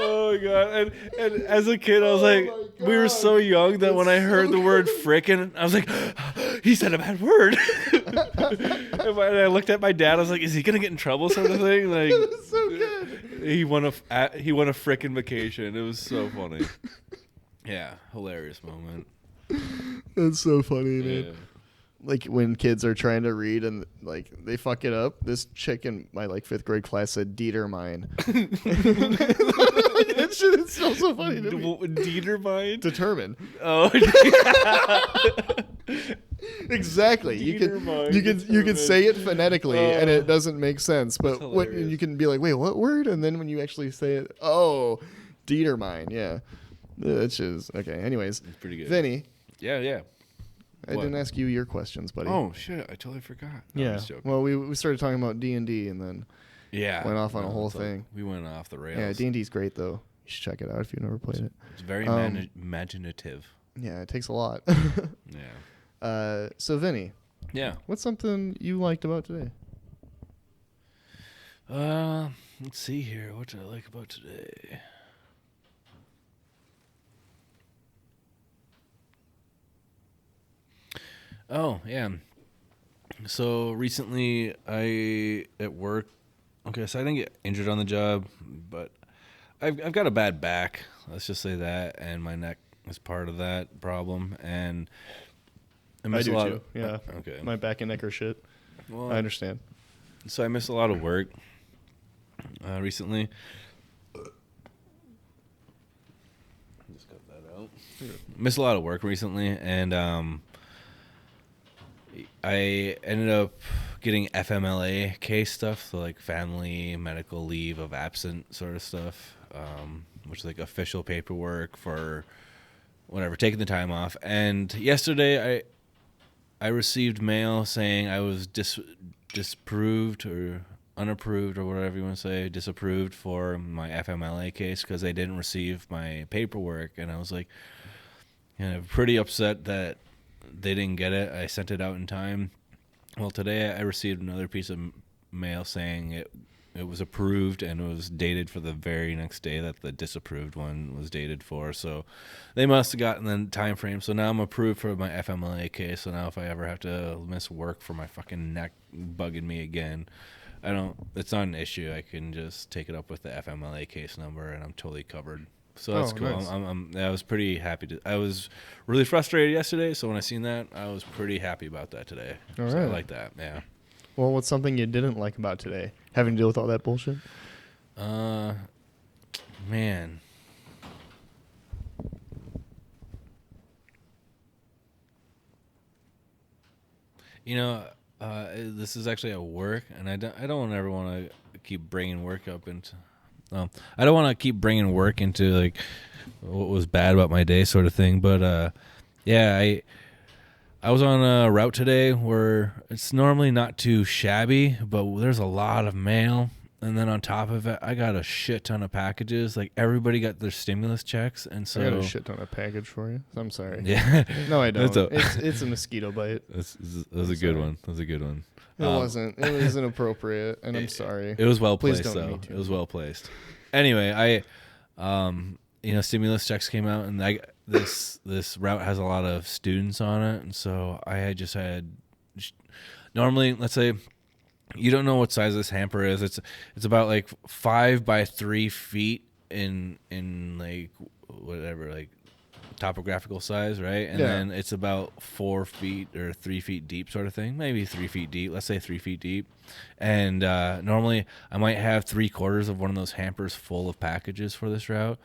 Speaker 2: Oh my god! And as a kid, I was like, we were so young that when I heard the word "frickin'," I was like, he said a bad word. And when I looked at my dad, I was like, is he gonna get in trouble, sort of thing? Like,
Speaker 1: It was so good.
Speaker 2: he won a frickin' vacation. It was so funny. Yeah, hilarious moment.
Speaker 1: That's so funny, man.
Speaker 2: Yeah.
Speaker 1: Like when kids are trying to read and like they fuck it up. This chick in my like 5th grade class said Dietermine. That shit is still so funny to me.
Speaker 2: Dietermine?
Speaker 1: Determine.
Speaker 2: Oh.
Speaker 1: Exactly. You can say it phonetically and it doesn't make sense. But when you can be like, wait, what word? And then when you actually say it, oh, Dietermine. Yeah. That shit is okay. Anyways,
Speaker 2: It's pretty good.
Speaker 1: Vinny.
Speaker 2: Yeah.
Speaker 1: I didn't ask you your questions, buddy.
Speaker 2: Oh shit! I totally forgot. No, I'm
Speaker 1: Yeah.
Speaker 2: just joking.
Speaker 1: Well, we started talking about D&D and then went off on a whole
Speaker 2: so
Speaker 1: thing.
Speaker 2: We went off the rails.
Speaker 1: Yeah, D&D's great though. You should check it out if you've never played it.
Speaker 2: It's very imaginative.
Speaker 1: Yeah, it takes a lot.
Speaker 2: Yeah.
Speaker 1: So Vinny,
Speaker 2: Yeah.
Speaker 1: what's something you liked about today?
Speaker 2: Let's see here. What did I like about today? Oh, yeah. So recently at work, okay, so I didn't get injured on the job, but I've got a bad back. Let's just say that, and my neck is part of that problem, and
Speaker 1: I do
Speaker 2: lot
Speaker 1: too. Yeah.
Speaker 2: Okay.
Speaker 1: My back and neck are shit.
Speaker 2: Well,
Speaker 1: I understand.
Speaker 2: So I missed a lot of work recently. Just cut that out. Missed a lot of work recently, and I ended up getting FMLA case stuff, so like family medical leave of absent sort of stuff, which is like official paperwork for whatever, taking the time off. And yesterday I received mail saying I was disapproved or unapproved or whatever you want to say, disapproved for my FMLA case because they didn't receive my paperwork. And I was like, pretty upset that they didn't get it. I sent it out in time. Well, today I received another piece of mail saying it was approved and it was dated for the very next day that the disapproved one was dated for. So they must have gotten the time frame. So now I'm approved for my FMLA case. So now if I ever have to miss work for my fucking neck bugging me again, it's not an issue. I can just take it up with the FMLA case number and I'm totally covered. So that's cool. Nice. I was pretty happy. I was really frustrated yesterday, so when I seen that, I was pretty happy about that today.
Speaker 1: All
Speaker 2: so
Speaker 1: right.
Speaker 2: I like that, yeah.
Speaker 1: Well, what's something you didn't like about today? Having to deal with all that bullshit?
Speaker 2: Man. This is actually at work, and I don't ever want to keep bringing work up into... I don't want to keep bringing work into like what was bad about my day sort of thing, but I was on a route today where it's normally not too shabby, but there's a lot of mail, and then on top of it, I got a shit ton of packages. Like everybody got their stimulus checks, and so
Speaker 1: I got a shit ton of package for you. I'm sorry.
Speaker 2: Yeah,
Speaker 1: no, I don't. It's a mosquito bite.
Speaker 2: That was a good one. That was a good one.
Speaker 1: It wasn't. It was inappropriate, and I'm sorry.
Speaker 2: It was well
Speaker 1: Please
Speaker 2: placed,
Speaker 1: don't
Speaker 2: though.
Speaker 1: mean to.
Speaker 2: It was well placed. Anyway, stimulus checks came out, and this route has a lot of students on it, and so I had normally, let's say, you don't know what size this hamper is. It's about like 5 by 3 feet in like whatever, like topographical size, right? And then it's about 4 feet or 3 feet deep sort of thing, maybe 3 feet deep, let's say 3 feet deep. And normally I might have 3/4 of one of those hampers full of packages for this route.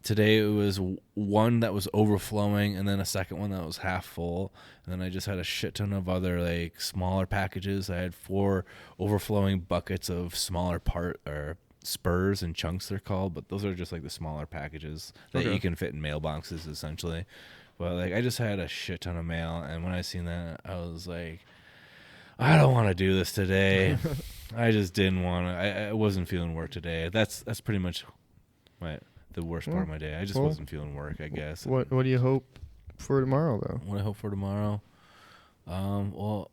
Speaker 2: Today it was one that was overflowing, and then a second one that was half full, and then I just had a shit ton of other like smaller packages. I had 4 overflowing buckets of smaller spurs and chunks they're called, but those are just like the smaller packages that you can fit in mailboxes essentially. But like I just had a shit ton of mail, and when I seen that, I was like, I don't want to do this today. I just didn't want to. I wasn't feeling work today. That's pretty much the worst part of my day. I just wasn't feeling work, I guess.
Speaker 3: What do you hope for tomorrow, though?
Speaker 2: What I hope for tomorrow? Well,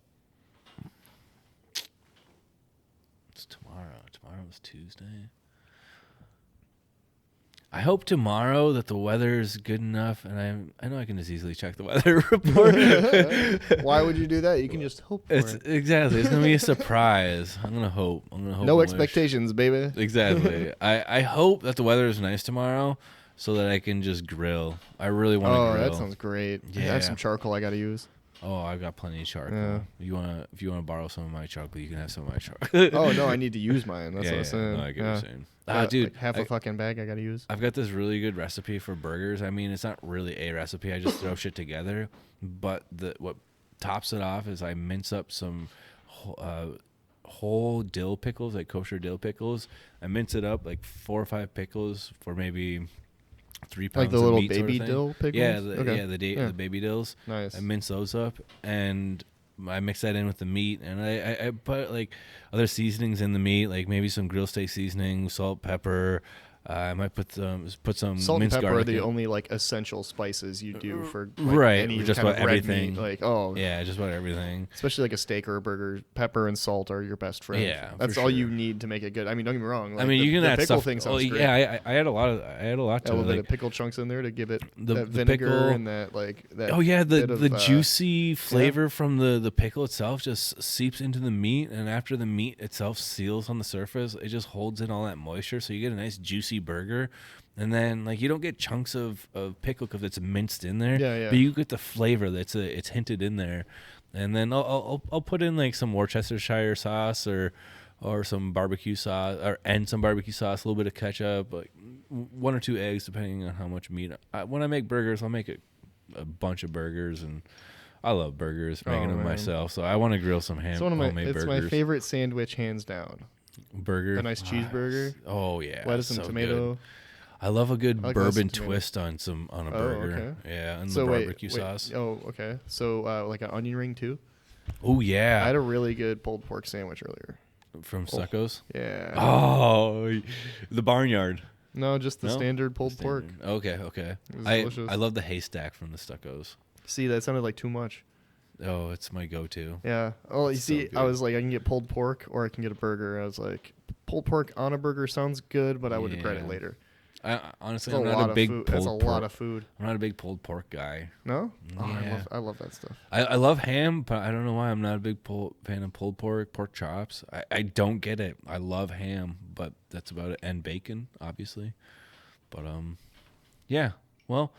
Speaker 2: it's tomorrow. Tomorrow's Tuesday. I hope tomorrow that the weather is good enough, and I know I can just easily check the weather report.
Speaker 3: Why would you do that? You can just hope for it.
Speaker 2: Exactly. It's gonna be a surprise. I'm gonna hope.
Speaker 3: No expectations, baby.
Speaker 2: Exactly. I hope that the weather is nice tomorrow, so that I can just grill. I really want to grill.
Speaker 3: That sounds great.
Speaker 2: Yeah.
Speaker 3: I have some charcoal I gotta use.
Speaker 2: Oh, I've got plenty of charcoal.
Speaker 3: Yeah.
Speaker 2: If you wanna borrow some of my charcoal, you can have some of my charcoal.
Speaker 3: Oh no, I need to use mine. That's what I'm saying.
Speaker 2: No, I get what you're saying.
Speaker 3: Dude,
Speaker 2: Dude,
Speaker 3: half a fucking bag I gotta use.
Speaker 2: I've got this really good recipe for burgers. I mean, it's not really a recipe. I just throw shit together. But what tops it off is I mince up some whole dill pickles, like kosher dill pickles. I mince it up like 4 or 5 pickles for maybe 3 pounds
Speaker 3: Like the
Speaker 2: of
Speaker 3: little
Speaker 2: meat
Speaker 3: baby
Speaker 2: sort of
Speaker 3: dill pickles?
Speaker 2: Yeah,
Speaker 3: Okay.
Speaker 2: the baby dills.
Speaker 3: Nice.
Speaker 2: I mince those up and I mix that in with the meat, and I put like other seasonings in the meat, like maybe some grill steak seasoning, salt, pepper. I might put some
Speaker 3: Salt and
Speaker 2: minced
Speaker 3: pepper are
Speaker 2: garlic
Speaker 3: the
Speaker 2: in.
Speaker 3: only like essential spices you do for
Speaker 2: Right,
Speaker 3: any
Speaker 2: just
Speaker 3: kind
Speaker 2: about
Speaker 3: of red
Speaker 2: everything.
Speaker 3: meat.
Speaker 2: Yeah, just about everything.
Speaker 3: Especially like a steak or a burger, pepper and salt are your best friends.
Speaker 2: Yeah, for
Speaker 3: that's all you
Speaker 2: sure.
Speaker 3: need to make it good. I mean, don't get me wrong.
Speaker 2: I mean, you can
Speaker 3: the
Speaker 2: add
Speaker 3: pickle
Speaker 2: stuff.
Speaker 3: thing sounds great.
Speaker 2: Yeah, I had a lot to
Speaker 3: A little bit
Speaker 2: like.
Speaker 3: of pickle chunks in there to give it
Speaker 2: The
Speaker 3: that vinegar
Speaker 2: pickle-
Speaker 3: and that.
Speaker 2: Oh yeah,
Speaker 3: bit of,
Speaker 2: the juicy flavor from the pickle itself just seeps into the meat, and after the meat itself seals on the surface, it just holds in all that moisture, so you get a nice juicy burger. And then like you don't get chunks of pickle because it's minced in there.
Speaker 3: Yeah.
Speaker 2: But you get the flavor it's hinted in there. And then I'll put in like some Worcestershire sauce or some barbecue sauce and some barbecue sauce, a little bit of ketchup, like 1 or 2 eggs depending on how much meat. When I make burgers, I'll make a bunch of burgers, and I love burgers, making them myself. So I want to grill some homemade burgers.
Speaker 3: It's my favorite sandwich, hands down.
Speaker 2: Burger.
Speaker 3: A nice cheeseburger.
Speaker 2: Oh yeah.
Speaker 3: Lettuce and
Speaker 2: so
Speaker 3: tomato.
Speaker 2: Good. I love a good
Speaker 3: like
Speaker 2: bourbon
Speaker 3: tomato.
Speaker 2: twist on a burger.
Speaker 3: Okay.
Speaker 2: Yeah, and
Speaker 3: So
Speaker 2: the
Speaker 3: wait,
Speaker 2: barbecue sauce.
Speaker 3: Oh, okay. So like an onion ring too.
Speaker 2: Oh yeah.
Speaker 3: I had a really good pulled pork sandwich earlier.
Speaker 2: From Succo's.
Speaker 3: Yeah.
Speaker 2: Oh, the barnyard.
Speaker 3: No, just the standard pulled pork.
Speaker 2: Okay.
Speaker 3: It was
Speaker 2: I
Speaker 3: delicious.
Speaker 2: love the haystack from the Stuccos.
Speaker 3: See, that sounded like too much.
Speaker 2: Oh, it's my go-to.
Speaker 3: Yeah. Oh, you
Speaker 2: It's
Speaker 3: see,
Speaker 2: so good.
Speaker 3: I was like, I can get pulled pork or I can get a burger. I was like, pulled pork on a burger sounds good, but I would regret it
Speaker 2: Yeah.
Speaker 3: later.
Speaker 2: Honestly,
Speaker 3: That's
Speaker 2: I'm
Speaker 3: a
Speaker 2: not
Speaker 3: lot
Speaker 2: a
Speaker 3: of
Speaker 2: big
Speaker 3: food.
Speaker 2: pulled
Speaker 3: That's a
Speaker 2: pork.
Speaker 3: lot of food.
Speaker 2: I'm not a big pulled pork guy.
Speaker 3: No? Oh,
Speaker 2: Yeah.
Speaker 3: I love that stuff.
Speaker 2: I love ham, but I don't know why I'm not a big fan of pulled pork chops. I don't get it. I love ham, but that's about it. And bacon, obviously. But yeah. Well,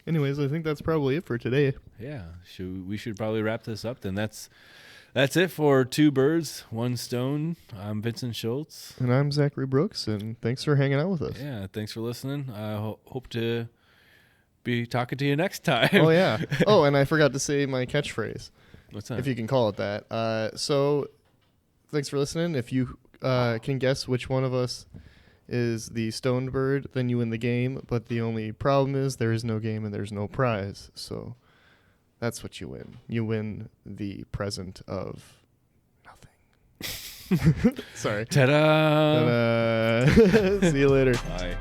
Speaker 3: Anyways, I think that's probably it for today.
Speaker 2: yeah. We should probably wrap this up then. That's it for 2 Birds, 1 Stone. I'm Vincent Schultz.
Speaker 3: And I'm Zachary Brooks, and thanks for hanging out with us.
Speaker 2: Yeah, thanks for listening. I hope to be talking to you next time.
Speaker 3: Oh, yeah. Oh, and I forgot to say my catchphrase,
Speaker 2: What's that?
Speaker 3: if you can call it that. So thanks for listening. If you can guess which one of us is the stoned bird, then you win the game. But the only problem is there is no game and there's no prize. So that's what you win. You win the present of nothing. Sorry.
Speaker 2: Ta-da!
Speaker 3: See you later.
Speaker 2: Bye.